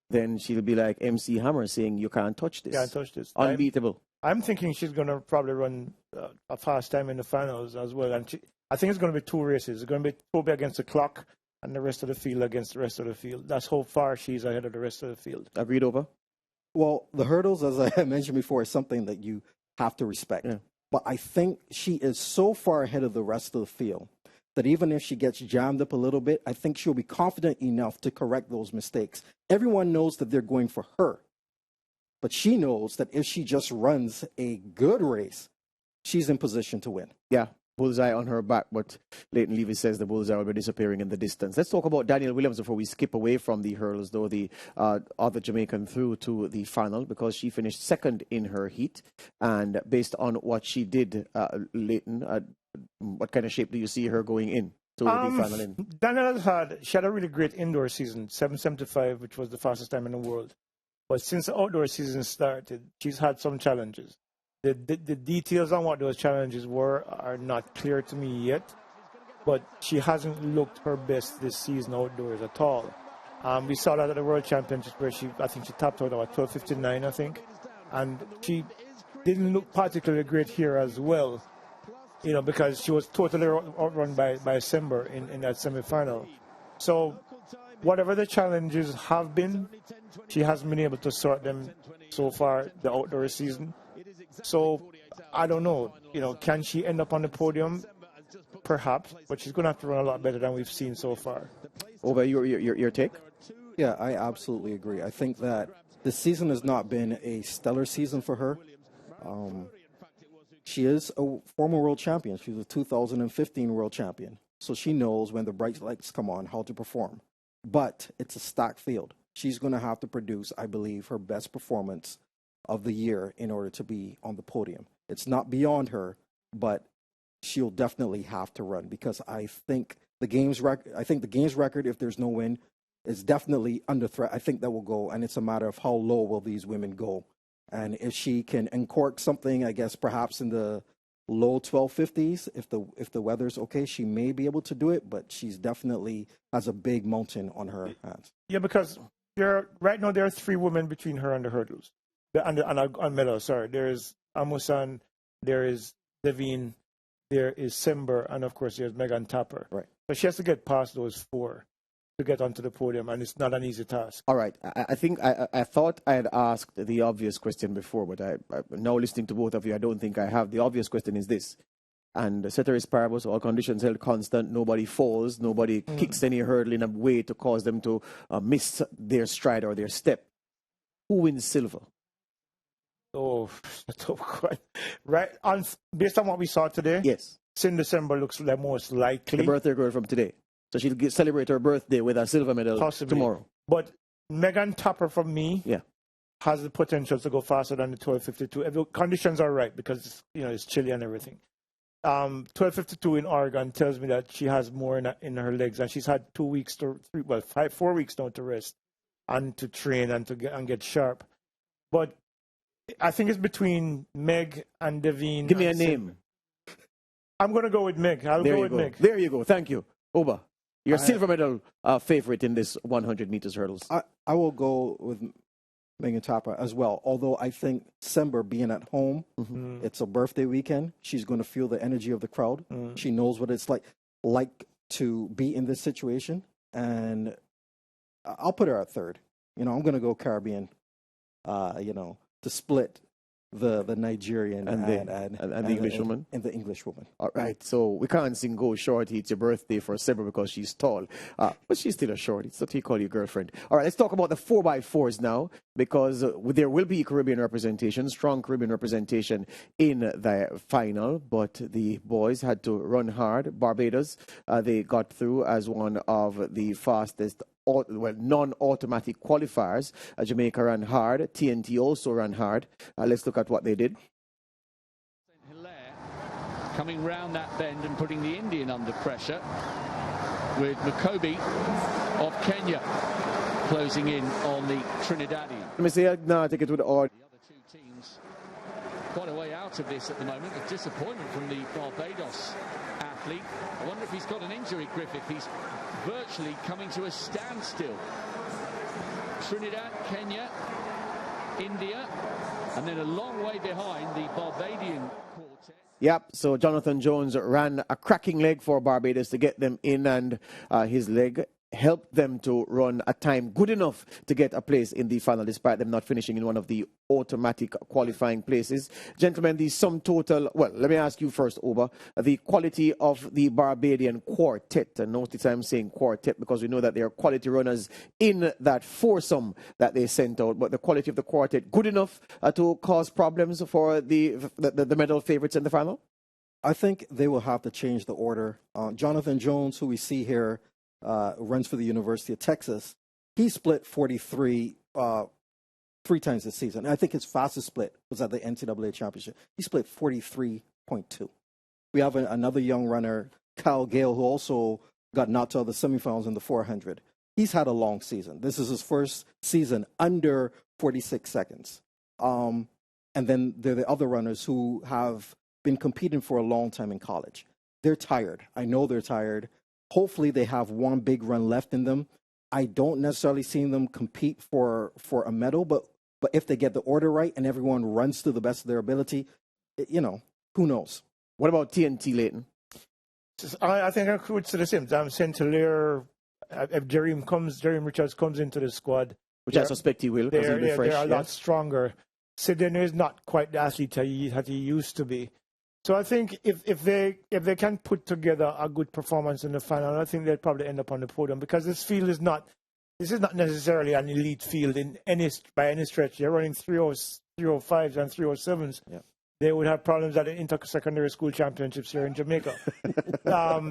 then she'll be like MC Hammer saying, you can't touch this. Can't touch this. Unbeatable. I'm thinking she's going to probably run a fast time in the finals as well. And I think it's going to be two races. It's going to be Toby against the clock and the rest of the field against the rest of the field. That's how far she's ahead of the rest of the field. Agreed, Over? Well, the hurdles, as I mentioned before, is something that you have to respect. Yeah. But I think she is so far ahead of the rest of the field that even if she gets jammed up a little bit, I think she'll be confident enough to correct those mistakes. Everyone knows that they're going for her. But she knows that if she just runs a good race, she's in position to win. Yeah. bullseye on her back, but Leighton Levy says the bullseye will be disappearing in the distance. Let's talk about Danielle Williams before we skip away from the hurls, though, the other Jamaican through to the final, because she finished second in her heat. And based on what she did, Leighton, what kind of shape do you see her going in to the final? Danielle she had a really great indoor season, 7:75, which was the fastest time in the world. But since the outdoor season started, she's had some challenges. The details on what those challenges were are not clear to me yet, but she hasn't looked her best this season outdoors at all. We saw that at the World Championships where I think she topped out at 12:59, I think, and she didn't look particularly great here as well, because she was totally outrun by Sember in that semi-final. So whatever the challenges have been, she hasn't been able to sort them so far the outdoor season. So I don't know, can she end up on the podium? Perhaps, but she's going to have to run a lot better than we've seen so far. Over your take? Yeah, I absolutely agree. I think that this season has not been a stellar season for her. She is a former world champion. She was a 2015 world champion. So she knows when the bright lights come on how to perform. But it's a stacked field. She's going to have to produce, I believe, her best performance of the year in order to be on the podium. It's not beyond her, but she'll definitely have to run, because I think the games record, if there's no win, is definitely under threat. I think that will go, and it's a matter of how low will these women go. And if she can uncork something, I guess perhaps in the low 1250s, if the weather's okay, she may be able to do it, but she's definitely has a big mountain on her hands. Yeah, because right now there are 3 women between her and the hurdles. On medal, sorry. There is Amusan, there is Devine, there is Sember, and of course there's Megan Tapper. Right. So she has to get past those 4 to get onto the podium, and it's not an easy task. All right. I think I thought I had asked the obvious question before, but I now listening to both of you, I don't think I have. The obvious question is this. And ceteris paribus, all conditions held constant, nobody falls, nobody kicks any hurdle in a way to cause them to miss their stride or their step. Who wins silver? Oh, right. Based on what we saw today, yes, Cindy Sember looks the most likely. The birthday girl from today. So she'll celebrate her birthday with a silver medal tomorrow. But Megan Tapper, for me, has the potential to go faster than the 12:52. If the conditions are right, because it's chilly and everything. 12:52 in Oregon tells me that she has more in her legs, and she's had 4 weeks now to rest and to train and to get sharp. But I think it's between Meg and Devine. Give me a name. I'm going to go with Meg. I'll go with Meg. There you go. Thank you. Oba, your silver medal favorite in this 100 meters hurdles. I will go with Megan Tapper as well. Although I think Sember being at home, it's a birthday weekend. She's going to feel the energy of the crowd. She knows what it's like to be in this situation. And I'll put her at third. I'm going to go Caribbean, to split the Nigerian and the English woman. And the English woman. All right, so we can't sing Go Shorty, it's your birthday for Sember because she's tall. But she's still a shorty, so you call your girlfriend. All right, let's talk about the 4x4s now, because there will be Caribbean representation, strong Caribbean representation in the final, but the boys had to run hard. Barbados, they got through as one of the fastest non-automatic qualifiers. Jamaica ran hard. TNT also ran hard. Let's look at what they did. Coming round that bend and putting the Indian under pressure, with Makobi of Kenya closing in on the Trinidadian. Let me say, no, take it with the odd. The other 2 teams quite a way out of this at the moment. A disappointment from the Barbados athlete. I wonder if he's got an injury, Griffith. He's virtually coming to a standstill. Trinidad, Kenya, India, and then a long way behind the Barbadian quartet. Yep, so Jonathan Jones ran a cracking leg for Barbados to get them in, and his leg helped them to run a time good enough to get a place in the final, despite them not finishing in one of the automatic qualifying places. Gentlemen, the sum total, well, let me ask you first, Oba, the quality of the Barbadian quartet, and notice I'm saying quartet because we know that there are quality runners in that foursome that they sent out, but the quality of the quartet good enough to cause problems for the medal favorites in the final? I think they will have to change the order. Jonathan Jones, who we see here, runs for the University of Texas. He split 43 three times this season. I think his fastest split was at the NCAA championship. He split 43.2. We have another young runner, Kyle Gale, who also got knocked out of the semifinals in the 400. He's had a long season. This is his first season under 46 seconds. And then there are the other runners who have been competing for a long time in college. They're tired. I know they're tired. Hopefully they have one big run left in them. I don't necessarily see them compete for a medal, but if they get the order right and everyone runs to the best of their ability, who knows? What about TNT, Leighton? I think I could say the same. I'm saying to Lear, if Jereme Richards comes into the squad, which I suspect he will, because he'll be fresh. They're a lot stronger. Sidney is not quite the athlete that he used to be. So I think if they can put together a good performance in the final, I think they'll probably end up on the podium, because this field is not necessarily an elite field by any stretch. They're running 305s and 307s. Yeah. They would have problems at the inter-secondary school championships here in Jamaica.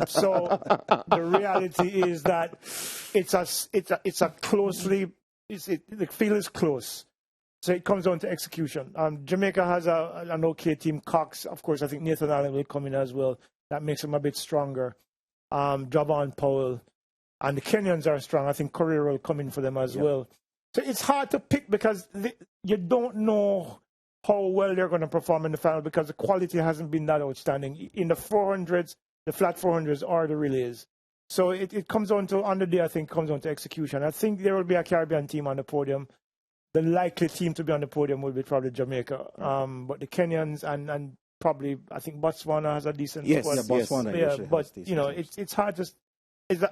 So the reality is that the field is close. So it comes down to execution. Jamaica has an okay team. Cox, of course, I think Nathan Allen will come in as well. That makes him a bit stronger. Javon Powell. And the Kenyans are strong. I think Carib will come in for them as well. So it's hard to pick, because you don't know how well they're going to perform in the final, because the quality hasn't been that outstanding. In the 400s, the flat 400s are the relays. So it comes on the day, I think, comes on to execution. I think there will be a Caribbean team on the podium. The likely team to be on the podium will be probably Jamaica. But the Kenyans and probably, I think Botswana has a decent squad. Yes, Botswana. Yeah, but, it's hard to...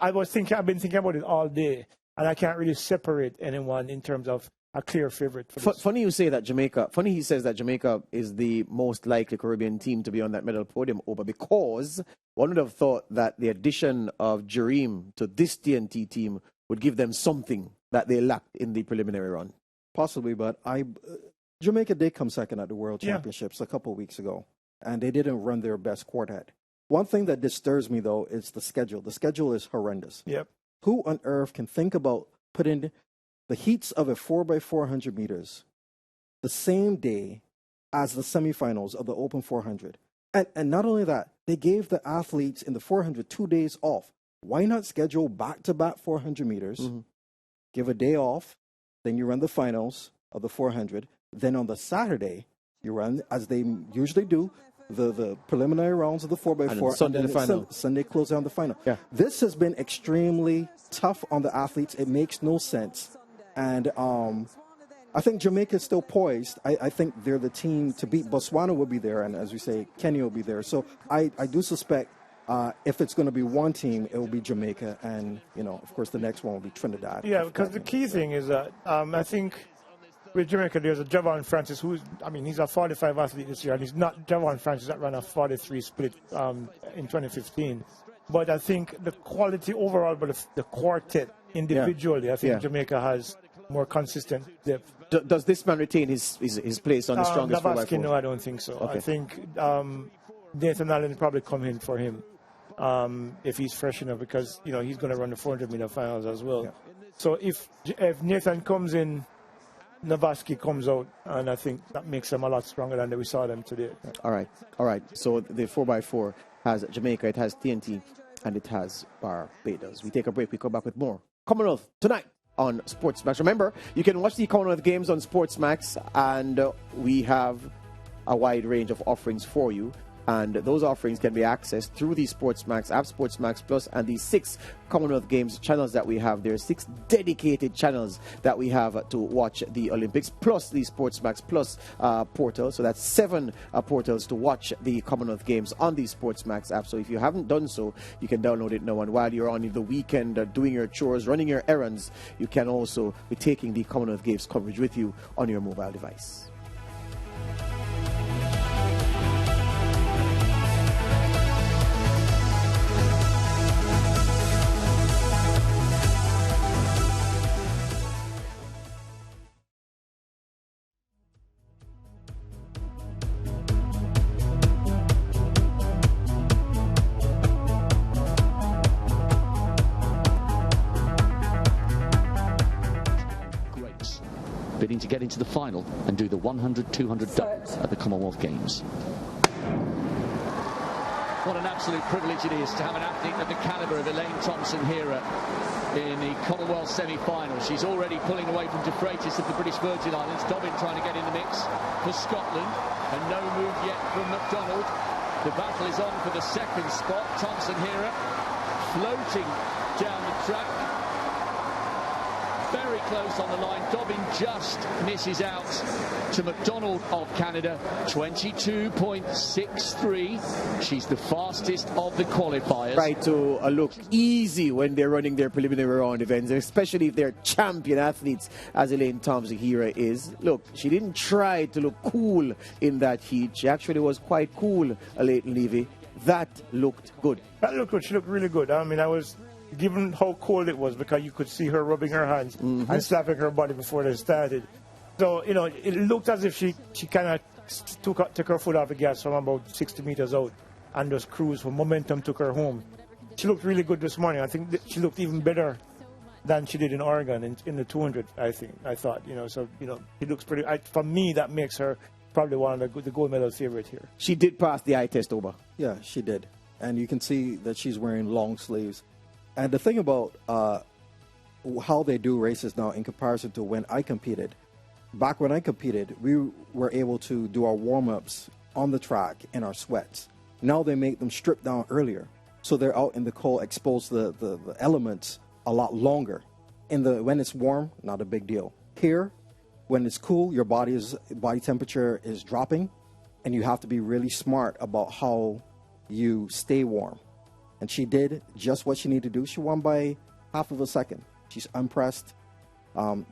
I've been thinking about it all day, and I can't really separate anyone in terms of a clear favorite. Funny he says that Jamaica is the most likely Caribbean team to be on that medal podium, because one would have thought that the addition of Jereme to this TNT team would give them something that they lacked in the preliminary run. Possibly, but Jamaica did come second at the World Championships a couple of weeks ago, and they didn't run their best quartet. One thing that disturbs me, though, is the schedule. The schedule is horrendous. Yep. Who on earth can think about putting the heats of a 4x400 meters the same day as the semifinals of the Open 400? And not only that, they gave the athletes in the 400 2 days off. Why not schedule back-to-back 400 meters, give a day off, then you run the finals of the 400. Then on the Saturday, you run, as they usually do, the preliminary rounds of the 4x4. Sunday, the final. Sunday close down the final. Yeah. This has been extremely tough on the athletes. It makes no sense. And I think Jamaica is still poised. I think they're the team to beat. Botswana will be there, and as we say, Kenya will be there. So I do suspect if it's going to be one team, it will be Jamaica, and of course, the next one will be Trinidad. Yeah, because the key thing is that I think with Jamaica, there's a Javon Francis he's a 45 athlete this year, and he's not Javon Francis that ran a 43 split in 2015. But I think the quality overall, but the quartet individually, I think Jamaica has more consistent depth. Does this man retain his place on the strongest 4x4? No, I don't think so. Okay. I think Nathan Allen will probably come in for him if he's fresh enough, because he's going to run the 400-meter finals as well. Yeah. So if Nathan comes in, Navaski comes out, and I think that makes them a lot stronger than we saw them today. All right. So the 4x4 has Jamaica, it has TNT, and it has Barbados. We take a break. We come back with more Commonwealth Tonight on SportsMax. Remember, you can watch the Commonwealth Games on SportsMax, and we have a wide range of offerings for you. And those offerings can be accessed through the SportsMax app, SportsMax Plus, and the 6 Commonwealth Games channels that we have. There are 6 dedicated channels that we have to watch the Olympics, plus the SportsMax Plus portal. So that's 7 portals to watch the Commonwealth Games on the SportsMax app. So if you haven't done so, you can download it now. And while you're on the weekend doing your chores, running your errands, you can also be taking the Commonwealth Games coverage with you on your mobile device. bidding to get into the final and do the 100-200 double at the Commonwealth Games. What an absolute privilege it is to have an athlete of the calibre of Leighton Thompson here in the Commonwealth semi-final. She's already pulling away from De Freitas of the British Virgin Islands. Dobbin trying to get in the mix for Scotland, and no move yet from McDonald. The battle is on for the second spot. Thompson here floating down the track. Very close on the line. Dobbin just misses out to McDonald of Canada. 22.63. She's the fastest of the qualifiers. Right to look easy when they're running their preliminary round events, especially if they're champion athletes, as Leighton Thompson here is. Look, she didn't try to look cool in that heat. She actually was quite cool, Leighton Levy. That looked good. That looked good. She looked really good. I mean, I was... Given how cold it was, because you could see her rubbing her hands and slapping her body before they started. So, you know, it looked as if she kind of took her foot off the gas from about 60 meters out and just cruised. Her momentum took her home. She looked really good this morning. I think she looked even better than she did in Oregon in the 200, I thought, you know. So, you know, it looks pretty... for me, that makes her probably one of the gold medal favorite here. She did pass the eye test, Oba. Yeah, she did. And you can see that she's wearing long sleeves. And the thing about how they do races now in comparison to when I competed, back when I competed, we were able to do our warm-ups on the track in our sweats. Now they make them strip down earlier, so they're out in the cold, exposed to the elements a lot longer. When it's warm, not a big deal. Here, when it's cool, your body temperature is dropping, and you have to be really smart about how you stay warm. And she did just what she needed to do. She won by half of a second. She's unpressed,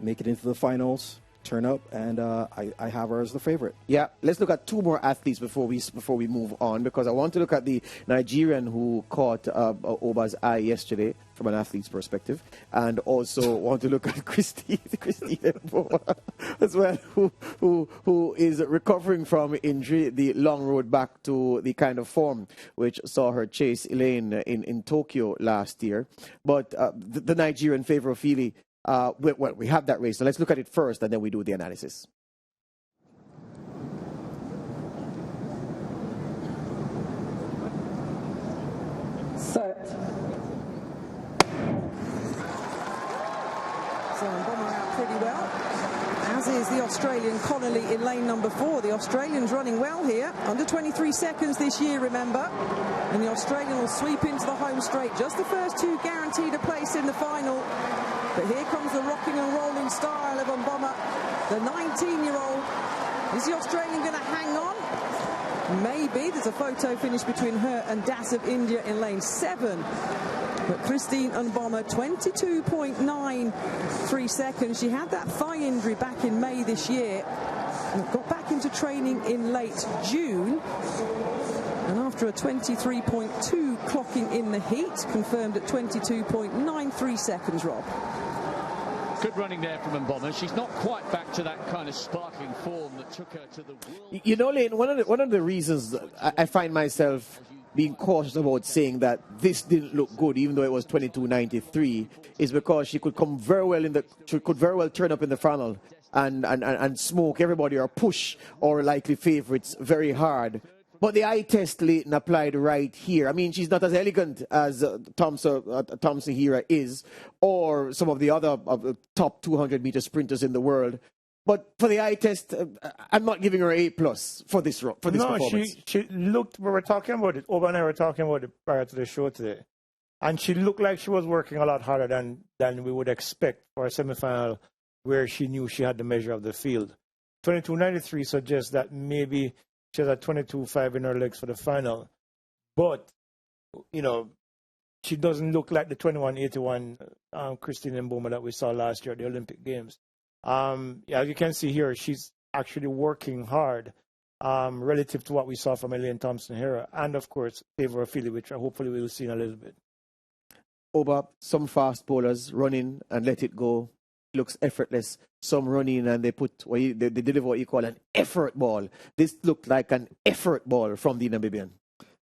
make it into the finals, turn up, and I have her as the favorite. Yeah, let's look at two more athletes before we move on, because I want to look at the Nigerian who caught Oba's eye yesterday from an athlete's perspective, and also want to look at Christine as well, who is recovering from injury, the long road back to the kind of form which saw her chase Elaine in Tokyo last year. But the Nigerian Favour-Ofili, well, we have that race, so let's look at it first and then we do the analysis. So Mboma out pretty well, as is the Australian Connolly in lane number 4. The Australian's running well here, under 23 seconds this year, remember. And the Australian will sweep into the home straight. Just the first two guaranteed a place in the final. But here comes the rocking and rolling style of Mboma, the 19-year-old. Is the Australian going to hang on? Maybe. There's a photo finish between her and Das of India in lane 7. But Christine Mboma, 22.93 seconds. She had that thigh injury back in May this year. And got back into training in late June. And after a 23.2 clocking in the heat, confirmed at 22.93 seconds, Rob. Good running there from Mboma. She's not quite back to that kind of sparkling form that took her to the world. You know, Leighton, one of the reasons I find myself being cautious about saying that this didn't look good, even though it was 22.93, is because she could come very well she could very well turn up in the final and smoke everybody or push our likely favourites very hard. But the eye test, Leighton, applied right here. I mean, she's not as elegant as Thompson here is, or some of the other top 200-meter sprinters in the world. But for the eye test, I'm not giving her A+ for this performance. No, she looked, we were talking about it, Oba and I were talking about it prior to the show today, and she looked like she was working a lot harder than we would expect for a semi-final where she knew she had the measure of the field. 22.93 suggests that maybe she has a 22.5 in her legs for the final. But, you know, she doesn't look like the 21.81 Christine Mboma that we saw last year at the Olympic Games. As you can see here, she's actually working hard relative to what we saw from Leighton Thompson here. And, of course, Favour-Ofili, which hopefully we'll see in a little bit. Oba, some fast bowlers run in and let it go. Looks effortless. Some run in and they deliver what you call an effort ball. This looked like an effort ball from the Namibian.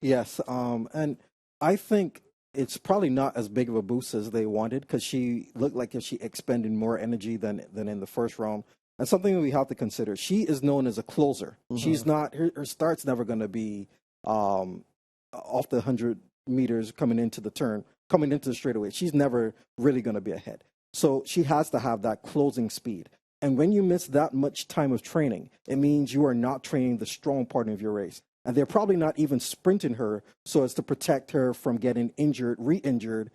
Yes, and I think it's probably not as big of a boost as they wanted, because she looked like she expended more energy than in the first round. And something we have to consider, she is known as a closer. She's not, her start's never going to be off the 100 meters coming into the straightaway. She's never really going to be ahead. So she has to have that closing speed. And when you miss that much time of training, it means you are not training the strong part of your race. And they're probably not even sprinting her so as to protect her from getting re-injured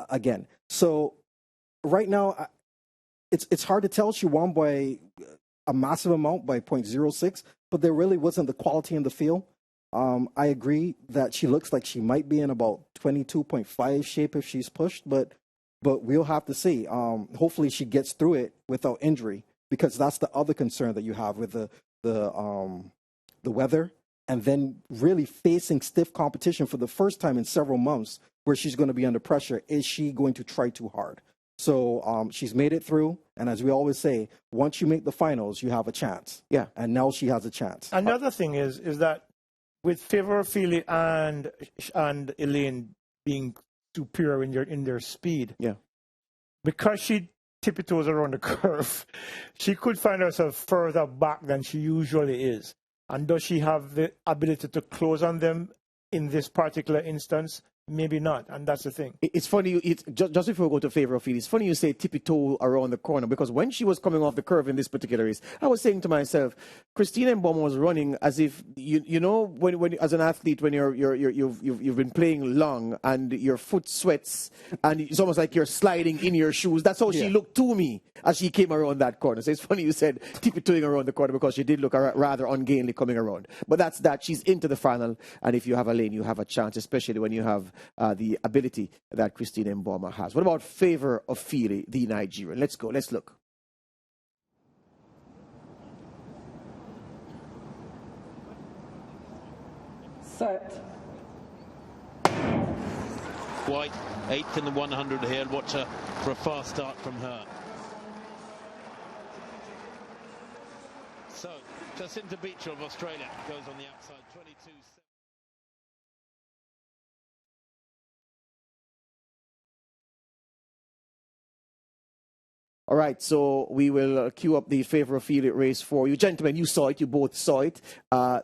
again. So right now, it's hard to tell. She won by a massive amount, by 0.06, but there really wasn't the quality in the field. I agree that she looks like she might be in about 22.5 shape if she's pushed, but we'll have to see. Hopefully she gets through it without injury, because that's the other concern that you have with the weather, and then really facing stiff competition for the first time in several months where she's going to be under pressure. Is she going to try too hard? So she's made it through, and as we always say, once you make the finals, you have a chance. Yeah. And now she has a chance. Another thing is that with Favor Feely and Elaine being superior in their speed, because she tiptoes around the curve, she could find herself further back than she usually is. And does she have the ability to close on them in this particular instance? Maybe not, and that's the thing. It's funny, just before we go to Favor of Feely, it's funny you say tippy-toe around the corner, because when she was coming off the curve in this particular race, I was saying to myself, Christina Mboma was running as if, you know, when as an athlete, when you've been playing long and your foot sweats and it's almost like you're sliding in your shoes. That's how she looked to me as she came around that corner. So it's funny you said tippy-toeing around the corner, because she did look rather ungainly coming around. But that's that. She's into the final, and if you have a lane, you have a chance, especially when you have the ability that Christina Mboma has. What about Favor of Feely, the Nigerian? Let's go. Let's look. Set. White, 8th in the 100 here. Watch her for a fast start from her. So, Jacinta Beecher of Australia goes on the outside, 22. All right, so we will queue up the Favor of Feely race for you. Gentlemen, you saw it. You both saw it. I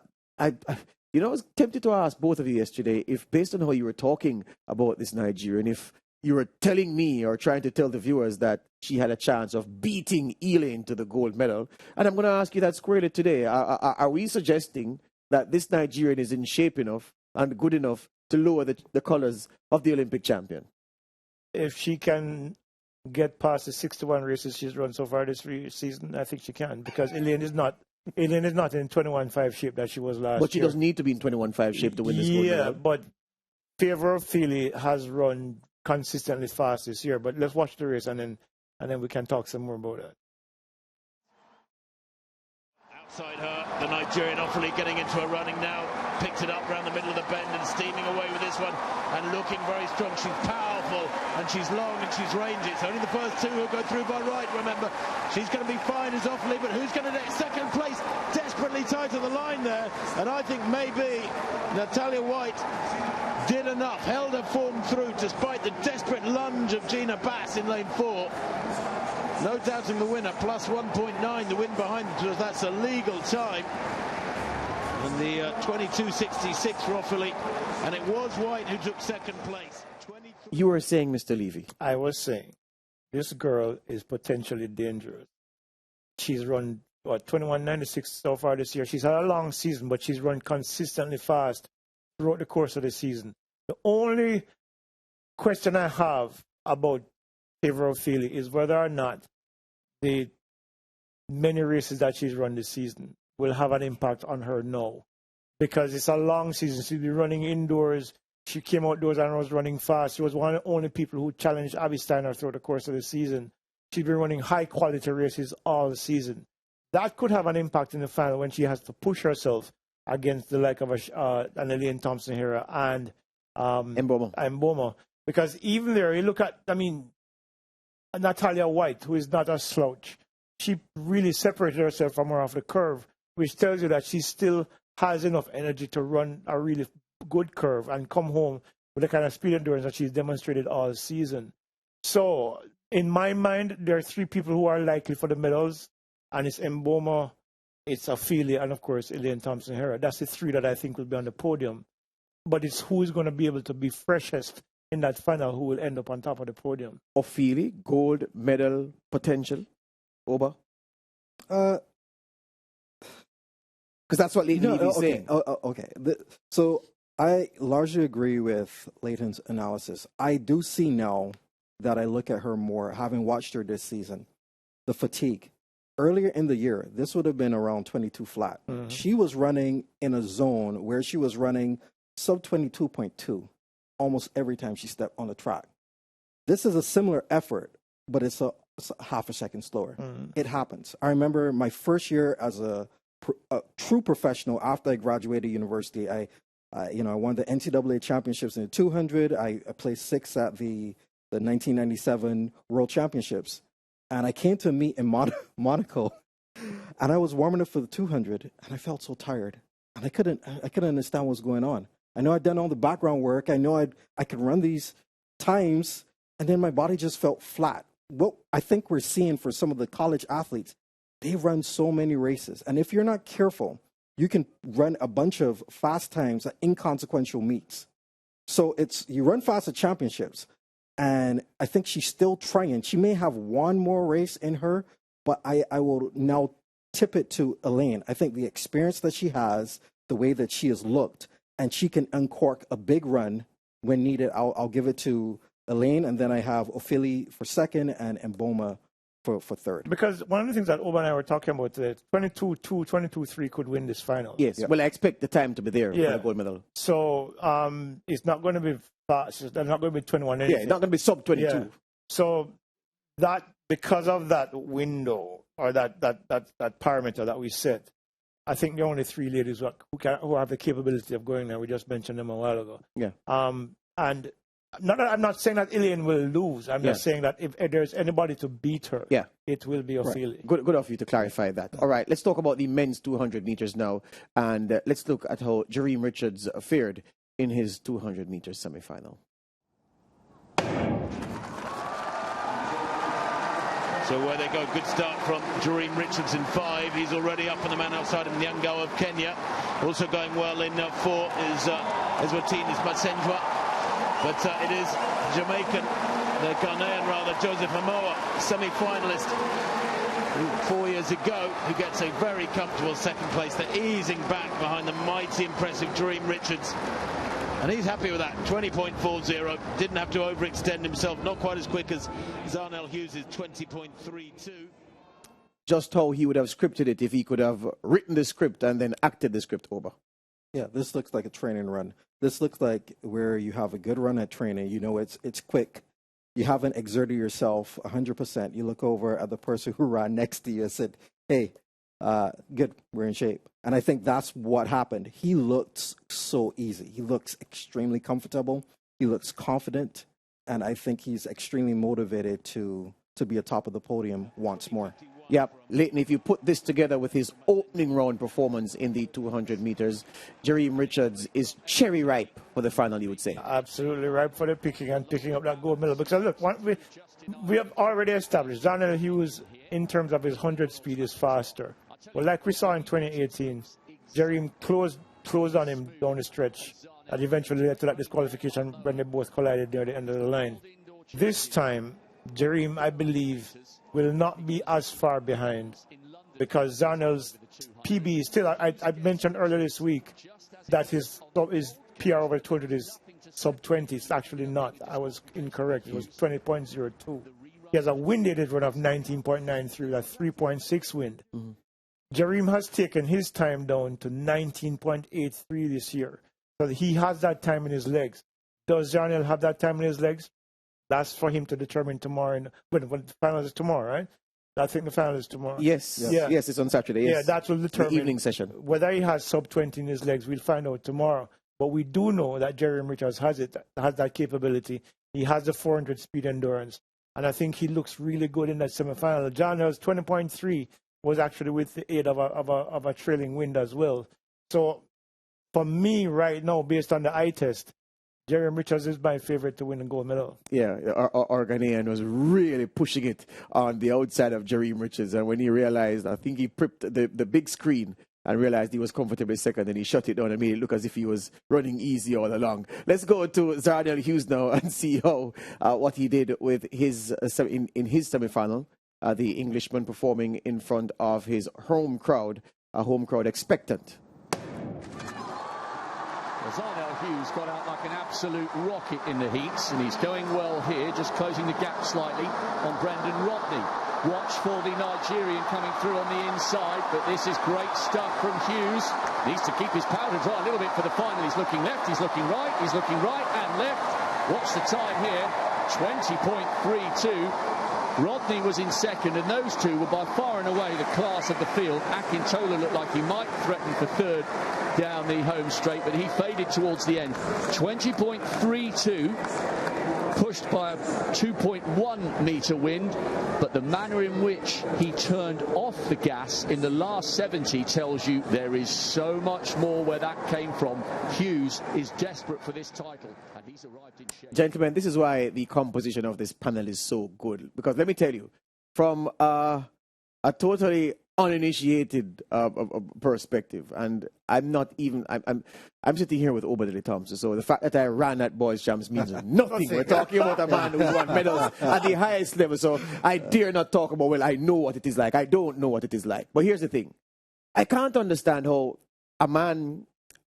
was tempted to ask both of you yesterday if, based on how you were talking about this Nigerian, if you were telling me or trying to tell the viewers that she had a chance of beating Elaine to the gold medal. And I'm going to ask you that squarely today. Are we suggesting that this Nigerian is in shape enough and good enough to lower the colors of the Olympic champion? If she can get past the 61 races she's run so far this season, I think she can, because Elaine is not in 21.5 shape that she was last year. But she doesn't need to be in 21.5 shape to win this gold medal. Yeah, but Favor of Feely has run consistently fast this year. But let's watch the race, and then we can talk some more about it. Outside her, the Nigerian awfully getting into a running now. Picked it up around the middle of the bend and steaming away with this one, and looking very strong. She's powerful and she's long and she's rangy. It's only the first two who go through by right, remember. She's going to be fine as awfully, but who's going to get second place? Desperately tight to the line there, and I think maybe Natalia White did enough, held her form through despite the desperate lunge of Gina Bass in lane 4. No doubting the winner, plus 1.9, the win behind them, because that's a legal time. And the 22.66 for Offaly, and it was White who took second place. You were saying, Mr. Levy? I was saying, this girl is potentially dangerous. She's run, 21.96 so far this year. She's had a long season, but she's run consistently fast throughout the course of the season. The only question I have about Favor of Feely is whether or not the many races that she's run this season will have an impact on her now, because it's a long season. She'll be running indoors. She came outdoors and was running fast. She was one of the only people who challenged Abby Steiner throughout the course of the season. She's been running high-quality races all season. That could have an impact in the final when she has to push herself against the like of an Elaine Thompson here and Mboma. Because even there, you look at, Natalia White, who is not a slouch, she really separated herself from her off the curve, which tells you that she still has enough energy to run a really good curve and come home with the kind of speed endurance that she's demonstrated all season. So, in my mind, there are three people who are likely for the medals. and it's Mboma, it's Ophelia, and of course Elaine Thompson-Herah. That's the three that I think will be on the podium. But it's who is going to be able to be freshest in that final who will end up on top of the podium. Ophelia, gold medal potential, Oba? Because that's what Leighton is saying. Okay. So I largely agree with Leighton's analysis. I do see now that I look at her more, having watched her this season, the fatigue. Earlier in the year, this would have been around 22 flat. Mm-hmm. She was running in a zone where she was running sub 22.2 almost every time she stepped on the track. This is a similar effort, but it's a half a second slower. Mm-hmm. It happens. I remember my first year as a true professional after I graduated university. I won the NCAA championships in the 200. I placed 6th at the 1997 World Championships. And I came to meet in Monaco, and I was warming up for the 200, and I felt so tired, and I couldn't understand what was going on. I know I'd done all the background work. I know I could run these times, and then my body just felt flat. What I think we're seeing for some of the college athletes, they run so many races, and if you're not careful, you can run a bunch of fast times at inconsequential meets. So you run fast at championships. And I think she's still trying. She may have one more race in her, but I will now tip it to Elaine. I think the experience that she has, the way that she has looked, and she can uncork a big run when needed. I'll give it to Elaine, and then I have Ophelia for second and Mboma for third. Because one of the things that Oba and I were talking about, 22-2, 22-3 could win this final. Yes, yeah. Well, I expect the time to be there for the gold medal. So it's not going to be fast. They're not going to be 21 anything. Yeah, not going to be sub 22. Yeah. So that, because of that window or that parameter that we set, I think the only three ladies who have the capability of going there. We just mentioned them a while ago. Yeah. And I'm not saying that Elaine will lose. I'm just saying that if there's anybody to beat her, it will be Ophelia. Right. Good of you to clarify that. All right, let's talk about the men's 200 meters now, and let's look at how Jareem Ricketts fared in his 200 meters semifinal. So where they go, good start from Jareem Ricketts in 5. He's already up on the man outside him, Nyango of Kenya. Also going well in 4 is Eswatini Masenjwa. But it is Jamaican, the Ghanaian rather, Joseph Amoa, semi-finalist 4 years ago, who gets a very comfortable second place. They're easing back behind the mighty impressive Jareem Ricketts. And he's happy with that, 20.40. Didn't have to overextend himself, not quite as quick as Zarnell Hughes' 20.32. Just how he would have scripted it if he could have written the script and then acted the script over. Yeah, this looks like a training run. This looks like where you have a good run at training. You know, it's quick. You haven't exerted yourself 100%. You look over at the person who ran next to you and said, hey, good, we're in shape. And I think that's what happened. He looks so easy. He looks extremely comfortable. He looks confident. And I think he's extremely motivated to be atop of the podium once more. Yep, Leighton, if you put this together with his opening round performance in the 200 meters, Jareem Ricketts is cherry ripe for the final, you would say. Absolutely ripe for the picking and picking up that gold medal. Because look, we have already established Zarnell Hughes, in terms of his 100 speed, is faster. Well, like we saw in 2018, Jareem closed on him down the stretch and eventually led to that disqualification when they both collided near the end of the line. This time, Jareem, I believe, will not be as far behind because Zarnell's PB is still, I mentioned earlier this week that his PR over 200 is sub 20. It's actually not. I was incorrect. It was 20.02. He has a wind aided run of 19.93, a 3.6 wind. Mm-hmm. Jareem has taken his time down to 19.83 this year. So he has that time in his legs. Does Zarnell have that time in his legs? That's for him to determine tomorrow. When the final is tomorrow, right? I think the final is tomorrow. Yes, yes, it's on Saturday. Yes. Yeah, that will determine the evening session. Whether he has sub 20 in his legs. We'll find out tomorrow. But we do know that Jareem Ricketts has that capability. He has the 400 speed endurance, and I think he looks really good in that semifinal. Zarnell's 20.3 was actually with the aid of a trailing wind as well. So for me right now, based on the eye test, Jeremy Richards is my favorite to win a gold medal. Yeah, our Ghanaian was really pushing it on the outside of Jeremy Richards. And when he realized, I think he pripped the big screen and realized he was comfortably second, and he shut it down and made it look as if he was running easy all along. Let's go to Zardel Hughes now and see how what he did with his in his semi-final. The Englishman performing in front of his home crowd, a home crowd expectant. Zardel Hughes got out like an absolute rocket in the heats, and he's going well here, just closing the gap slightly on Brendan Rodney. Watch for the Nigerian coming through on the inside, but this is great stuff from Hughes. Needs to keep his powder dry a little bit for the final. He's looking left, he's looking right and left. Watch the time here, 20.32. Rodney was in second, and those two were by far and away the class of the field. Akintola looked like he might threaten for third down the home straight, but he faded towards the end. 20.32, pushed by a 2.1 metre wind, but the manner in which he turned off the gas in the last 70 tells you there is so much more where that came from. Hughes is desperate for this title, and he's arrived in shape. Gentlemen, this is why the composition of this panel is so good. Because let me tell you, from a totally uninitiated perspective, and I'm not even, I'm sitting here with Obadele Thompson, so the fact that I ran that boys' champs means nothing. We're talking about a man who won medals at the highest level, so I dare not talk about, well, I know what it is like. I don't know what it is like. But here's the thing. I can't understand how a man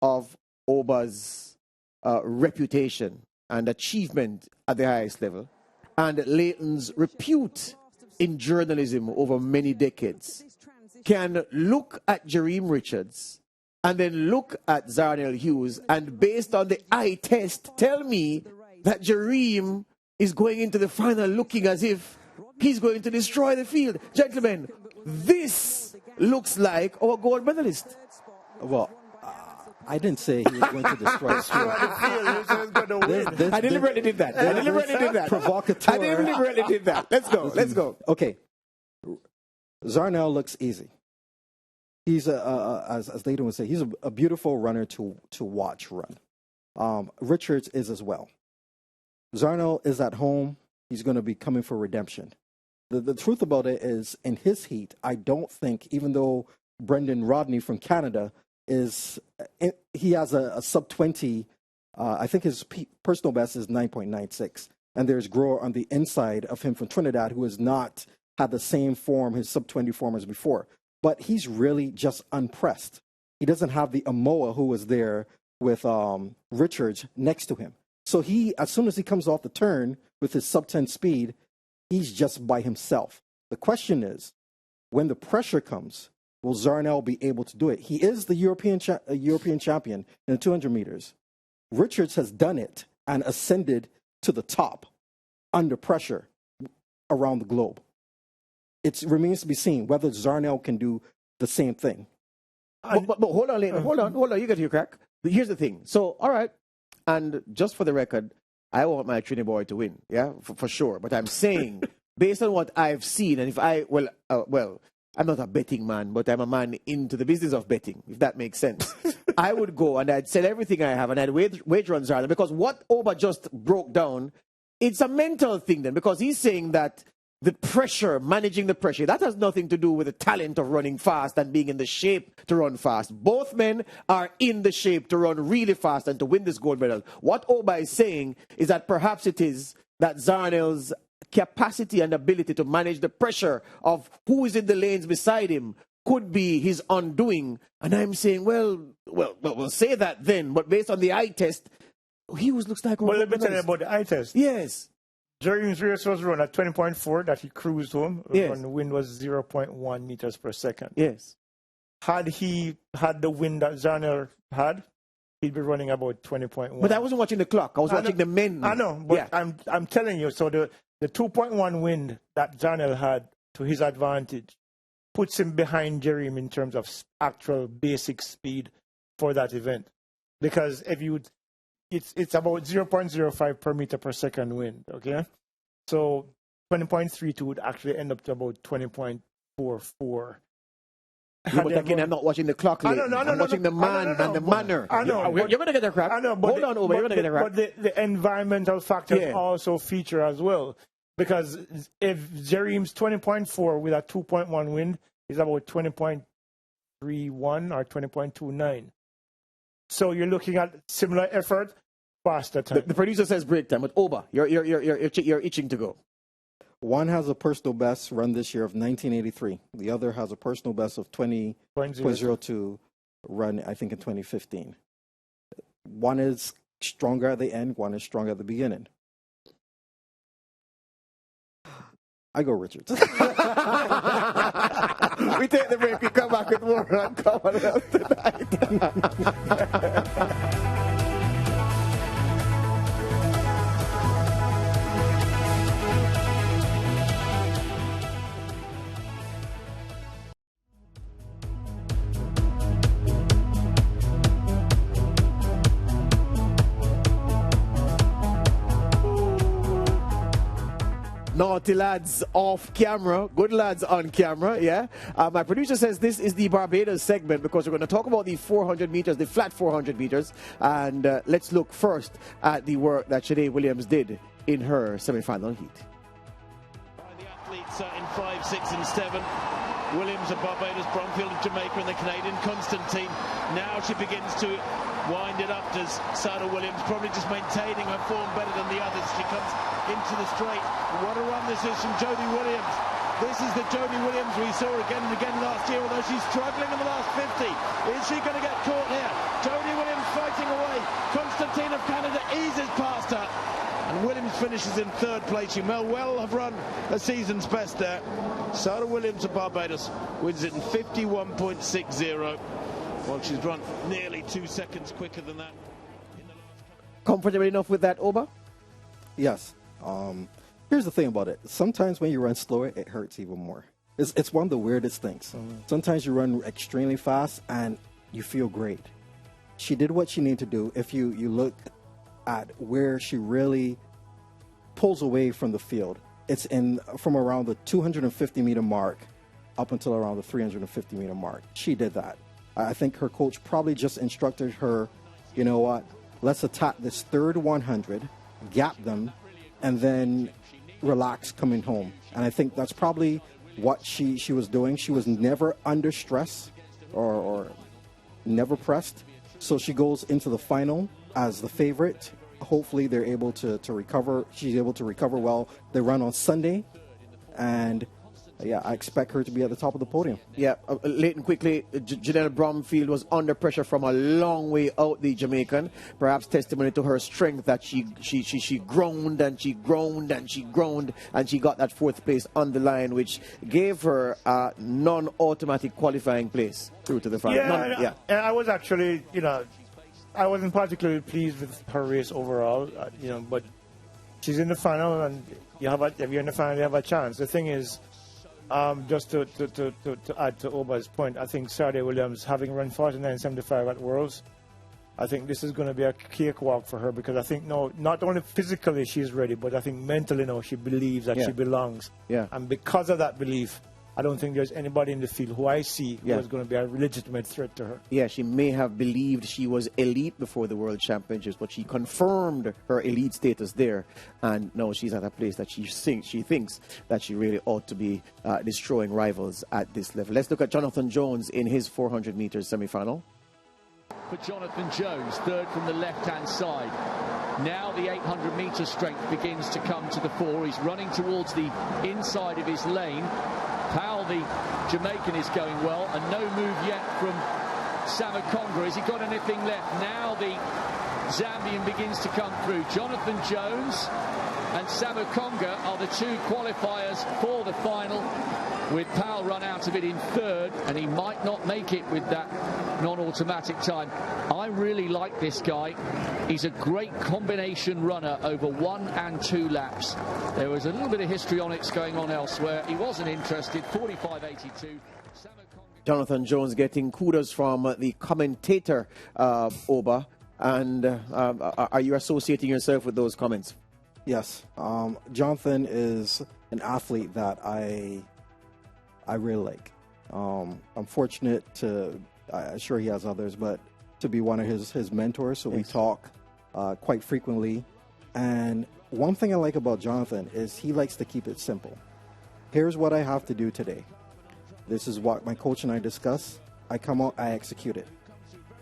of Oba's reputation and achievement at the highest level, and Leighton's repute in journalism over many decades, can look at Jereme Richards and then look at Zardel Hughes, and based on the eye test, tell me that Jereme is going into the final looking as if he's going to destroy the field. Gentlemen, this looks like our gold medalist. Well, I didn't say he was going to destroy the field. I deliberately did that. I deliberately did that. Provocateur. I deliberately did that. Let's go. Let's go. Okay. Zardel looks easy. He's as Leighton would say, he's a beautiful runner to watch run. Richards is as well. Zardel is at home. He's going to be coming for redemption. The truth about it is, in his heat, I don't think, even though Brendan Rodney from Canada he has a sub 20. I think his personal best is 9.96, and there's Grower on the inside of him from Trinidad who has not had the same form, his sub 20 form as before. But he's really just unpressed. He doesn't have the Amoa who was there with Richards next to him. So as soon as he comes off the turn with his sub 10 speed, he's just by himself. The question is, when the pressure comes, will Zardel be able to do it? He is the European champion in the 200 meters. Richards has done it and ascended to the top under pressure around the globe. It remains to be seen whether Zardel can do the same thing. But hold on, Leighton. Hold on. You get your crack. Here's the thing. So, all right. And just for the record, I want my Trini boy to win. Yeah, for sure. But I'm saying, based on what I've seen, and if I'm not a betting man, but I'm a man into the business of betting, if that makes sense. I would go and I'd sell everything I have and I'd wager on Zardel, because what Oba just broke down, it's a mental thing then, because he's saying that the pressure, managing the pressure, that has nothing to do with the talent of running fast and being in the shape to run fast. Both men are in the shape to run really fast and to win this gold medal. What Oba is saying is that perhaps it is that Zardel's capacity and ability to manage the pressure of who is in the lanes beside him could be his undoing. And I'm saying, well, we'll say that then, but based on the eye test, Hughes looks like... Well, let me tell you about the eye test. Yes. Jereme's race was run at 20.4 that he cruised home. Yes. And the wind was 0.1 meters per second. Yes. Had he had the wind that Zardel had, he'd be running about 20.1. But I wasn't watching the clock. I was watching the men. I know, but yeah. I'm telling you, so the 2.1 wind that Zardel had to his advantage puts him behind Jereme in terms of actual basic speed for that event. Because it's about 0.05 per meter per second wind, okay? So 20.32 would actually end up to about 20.44. Yeah, but again, I'm not watching the clock. I'm watching the man and the manner. I know. You're going to get a crap. I know. But hold on, Oba. You're going to get a crap. But the environmental factors also feature as well. Because if Jereem's 20.4 with a 2.1 wind is about 20.31 or 20.29. So you're looking at similar effort, faster time. The producer says break time, but Oba, you're itching to go. One has a personal best run this year of 1983. The other has a personal best of 20.02 run, I think, in 2015. One is stronger at the end, one is stronger at the beginning. I go Richards. We take the break. We come back with more on Commonwealth Tonight. Naughty lads off camera, good lads on camera, yeah. My producer says this is the Barbados segment because we're going to talk about the 400 meters, the flat 400 meters, and let's look first at the work that Shanae Williams did in her semi-final heat. The athletes in 5, 6 and 7. Williams of Barbados, Bromfield of Jamaica and the Canadian Constantine. Now she begins to wind it up. Does Sada Williams, probably just maintaining her form better than the others. She comes into the straight. What a run this is from Jodie Williams. This is the Jodie Williams we saw again and again last year, although she's struggling in the last 50. Is she going to get caught here? Jodie Williams fighting away. Constantine of Canada eases past her. And Williams finishes in third place. She may well have run a season's best there. Sada Williams of Barbados wins it in 51.60. Well, she's run nearly 2 seconds quicker than that. Comfortable enough with that, Oba? Yes. Here's the thing about it. Sometimes when you run slower, it hurts even more. It's one of the weirdest things. Sometimes you run extremely fast and you feel great. She did what she needed to do. If you look at where she really pulls away from the field, it's from around the 250 meter mark up until around the 350 meter mark. She did that. I think her coach probably just instructed her, you know what, let's attack this third 100, gap them, and then relax coming home. And I think that's probably what she was doing. She was never under stress or never pressed. So she goes into the final as the favorite. Hopefully they're able to recover. She's able to recover well. They run on Sunday, and yeah, I expect her to be at the top of the podium. Yeah, Leighton, quickly, Janelle Bromfield was under pressure from a long way out, the Jamaican. Perhaps testimony to her strength that she groaned and she groaned and she groaned and she got that fourth place on the line, which gave her a non-automatic qualifying place through to the final. I was actually, I wasn't particularly pleased with her race overall, but she's in the final, and if you're in the final, you have a chance. The thing is, just to add to Oba's point, I think Sada Williams, having run 49.75 at Worlds, I think this is going to be a cakewalk for her, because I think not only physically she's ready, but I think mentally now she believes that she belongs. Yeah. And because of that belief, I don't think there's anybody in the field who I see who is going to be a legitimate threat to her. Yeah, she may have believed she was elite before the World Championships, but she confirmed her elite status there, and now she's at a place that she thinks that she really ought to be destroying rivals at this level. Let's look at Jonathan Jones in his 400 meters semi-final. For Jonathan Jones, third from the left-hand side. Now the 800-meter strength begins to come to the fore. He's running towards the inside of his lane. Powell, the Jamaican, is going well, and no move yet from Samakonga. Has he got anything left? Now the Zambian begins to come through. Jonathan Jones and Samakonga are the two qualifiers for the final, with Powell run out of it in third, and he might not make it with that non-automatic time. I really like this guy. He's a great combination runner over 1 and 2 laps. There was a little bit of histrionics going on elsewhere. He wasn't interested. 45.82. Jonathan Jones getting kudos from the commentator, Oba. And are you associating yourself with those comments? Yes. Jonathan is an athlete that I really like. I'm fortunate to, I'm sure he has others, but to be one of his mentors. So we talk quite frequently. And one thing I like about Jonathan is he likes to keep it simple. Here's what I have to do today. This is what my coach and I discuss. I come out, I execute it.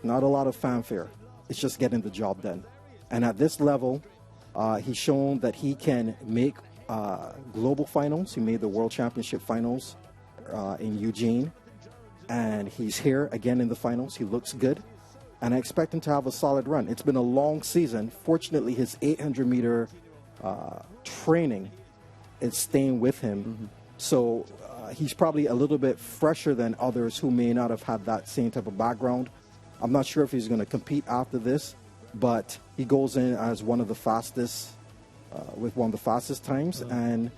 Not a lot of fanfare. It's just getting the job done. And at this level, he's shown that he can make global finals. He made the World Championship finals in Eugene. And he's here again in the finals. He looks good. And I expect him to have a solid run. It's been a long season. Fortunately, his 800-meter training is staying with him. So he's probably a little bit fresher than others who may not have had that same type of background. I'm not sure if he's going to compete after this, but he goes in as one of the fastest, with one of the fastest times. And,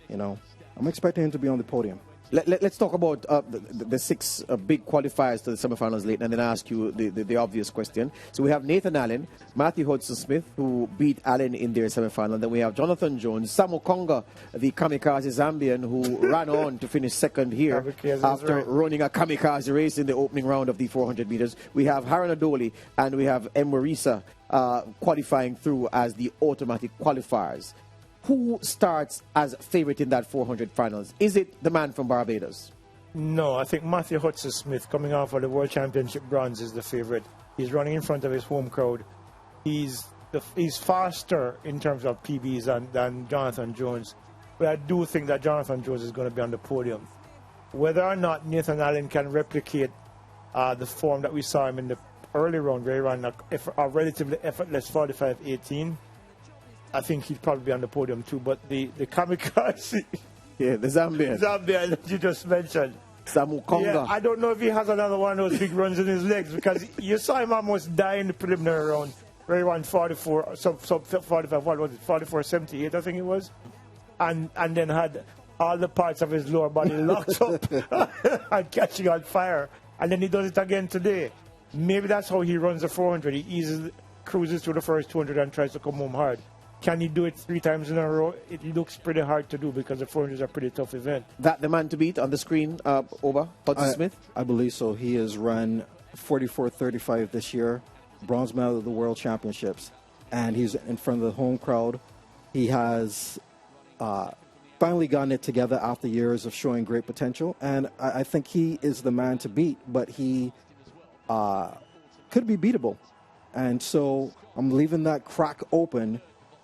you know, I'm expecting him to be on the podium. Let's talk about the six big qualifiers to the semifinals, Leighton, and then ask you the obvious question. So we have Nathan Allen, Matthew Hudson-Smith, who beat Allen in their semifinal. Then we have Jonathan Jones, Samu Konga, the kamikaze Zambian, who ran on to finish second here after running a kamikaze race in the opening round of the 400 meters. We have Haran Adoli and we have Mwerisa qualifying through as the automatic qualifiers. Who starts as favorite in that 400 finals? Is it the man from Barbados? No, I think Matthew Hudson-Smith, coming off of the World Championship bronze, is the favorite. He's running in front of his home crowd. He's faster in terms of PBs than Jonathan Jones. But I do think that Jonathan Jones is going to be on the podium. Whether or not Nathan Allen can replicate the form that we saw him in the early round, where he ran a relatively effortless 45.18, I think he'd probably be on the podium too. But the kamikaze, the Zambian that you just mentioned, Samu Konga. Yeah, I don't know if he has another one of those big runs in his legs, because you saw him almost die in the preliminary round where he ran 44, sub 45, what was it, 44.78, I think it was, and then had all the parts of his lower body locked up and catching on fire. And then he does it again today. Maybe that's how he runs the 400. He cruises through the first 200 and tries to come home hard. Can he do it 3 times in a row? It looks pretty hard to do because the 400 is a pretty tough event. That the man to beat on the screen, Oba, Hudson-Smith? I believe so. He has run 44.35 this year, bronze medal at the World Championships, and he's in front of the home crowd. He has finally gotten it together after years of showing great potential, and I think he is the man to beat, but he could be beatable. And so I'm leaving that crack open.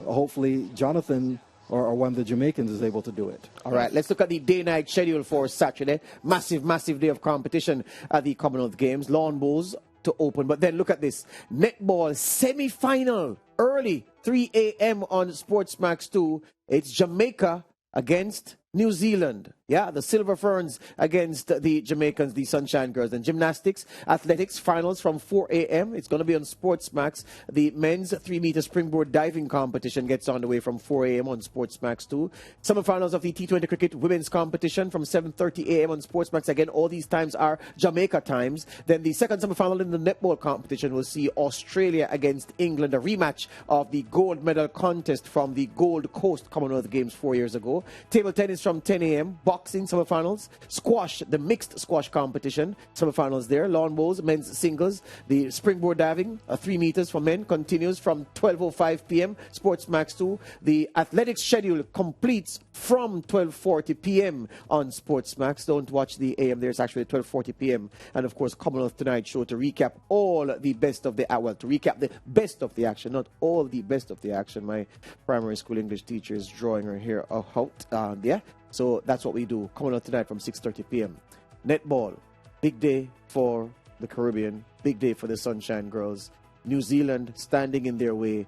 Hopefully Jonathan or one of the Jamaicans is able to do it. All right, let's look at the day-night schedule for Saturday. Massive day of competition at the Commonwealth Games. Lawn bowls to open. But then look at this. Netball semi-final early, 3 a.m. on SportsMax 2. It's Jamaica against New Zealand. Yeah, the Silver Ferns against the Jamaicans, the Sunshine Girls. And gymnastics, athletics, finals from 4 a.m. It's going to be on SportsMax. The men's 3-meter springboard diving competition gets underway from 4 a.m. on SportsMax 2. Semifinals of the T20 cricket women's competition from 7:30 a.m. on SportsMax. Again, all these times are Jamaica times. Then the second semifinal in the netball competition will see Australia against England, a rematch of the gold medal contest from the Gold Coast Commonwealth Games 4 years ago. Table tennis from 10 a.m. Boxing semifinals, squash, the mixed squash competition, semifinals there, lawn bowls, men's singles, the springboard diving, 3 meters for men, continues from 12:05 p.m. SportsMax 2. The athletics schedule completes from 12:40 p.m. on SportsMax. Don't watch the AM, there's actually 12:40 p.m. And of course, Commonwealth Tonight show to recap all the best of the, to recap the best of the action, not all the best of the action. My primary school English teacher is drawing her hair out there. So that's what we do. Commonwealth Tonight from 6:30 p.m. Netball, big day for the Caribbean, big day for the Sunshine Girls. New Zealand standing in their way.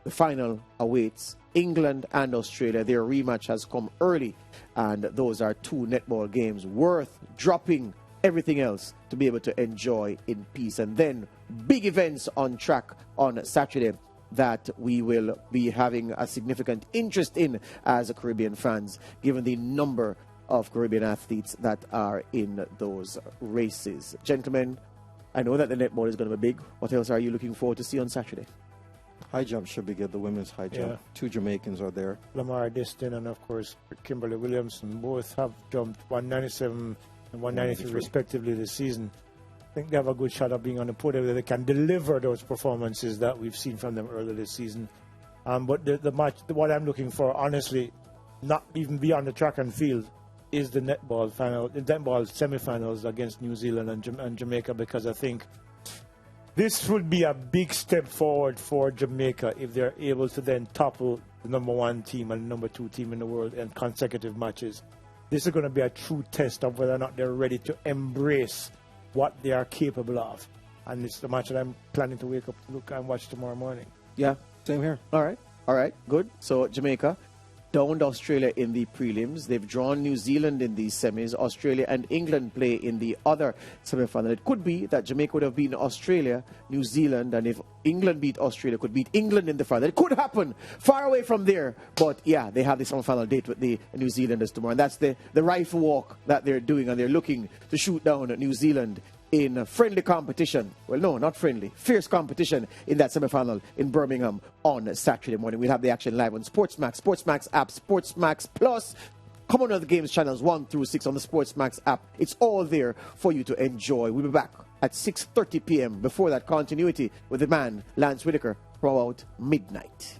The final awaits England and Australia. Their rematch has come early, and those are 2 netball games worth dropping everything else to be able to enjoy in peace. And then big events on track on Saturday that we will be having a significant interest in as Caribbean fans, given the number of Caribbean athletes that are in those races. Gentlemen, I know that the netball is going to be big. What else are you looking forward to see on Saturday? High jump should be good. The women's high jump. Yeah. 2 Jamaicans are there. Lamar Distin and, of course, Kimberly Williamson both have jumped 197 and 193 respectively this season. I think they have a good shot of being on the podium. They can deliver those performances that we've seen from them earlier this season. But the match, what I'm looking for, honestly, not even beyond the track and field, is the netball semi-finals against New Zealand and Jamaica, because I think this would be a big step forward for Jamaica if they're able to then topple the number 1 team and the number 2 team in the world in consecutive matches. This is going to be a true test of whether or not they're ready to embrace what they are capable of. And it's the match that I'm planning to wake up, look and watch tomorrow morning. Yeah, same here. All right, good. So Jamaica downed Australia in the prelims. They've drawn New Zealand in the semis. Australia and England play in the other semi-final. It could be that Jamaica would have beaten Australia, New Zealand, and if England beat Australia, could beat England in the final. It could happen far away from there. But yeah, they have the semi-final date with the New Zealanders tomorrow. And that's the rifle walk that they're doing, and they're looking to shoot down New Zealand in friendly competition. Well, no, not friendly. Fierce competition in that semi-final in Birmingham on Saturday morning. We'll have the action live on SportsMax, SportsMax app, SportsMax Plus, Commonwealth Games channels 1 through 6 on the SportsMax app. It's all there for you to enjoy. We'll be back at 6:30 p.m. Before that, continuity with the man, Lance Whitaker, from about midnight.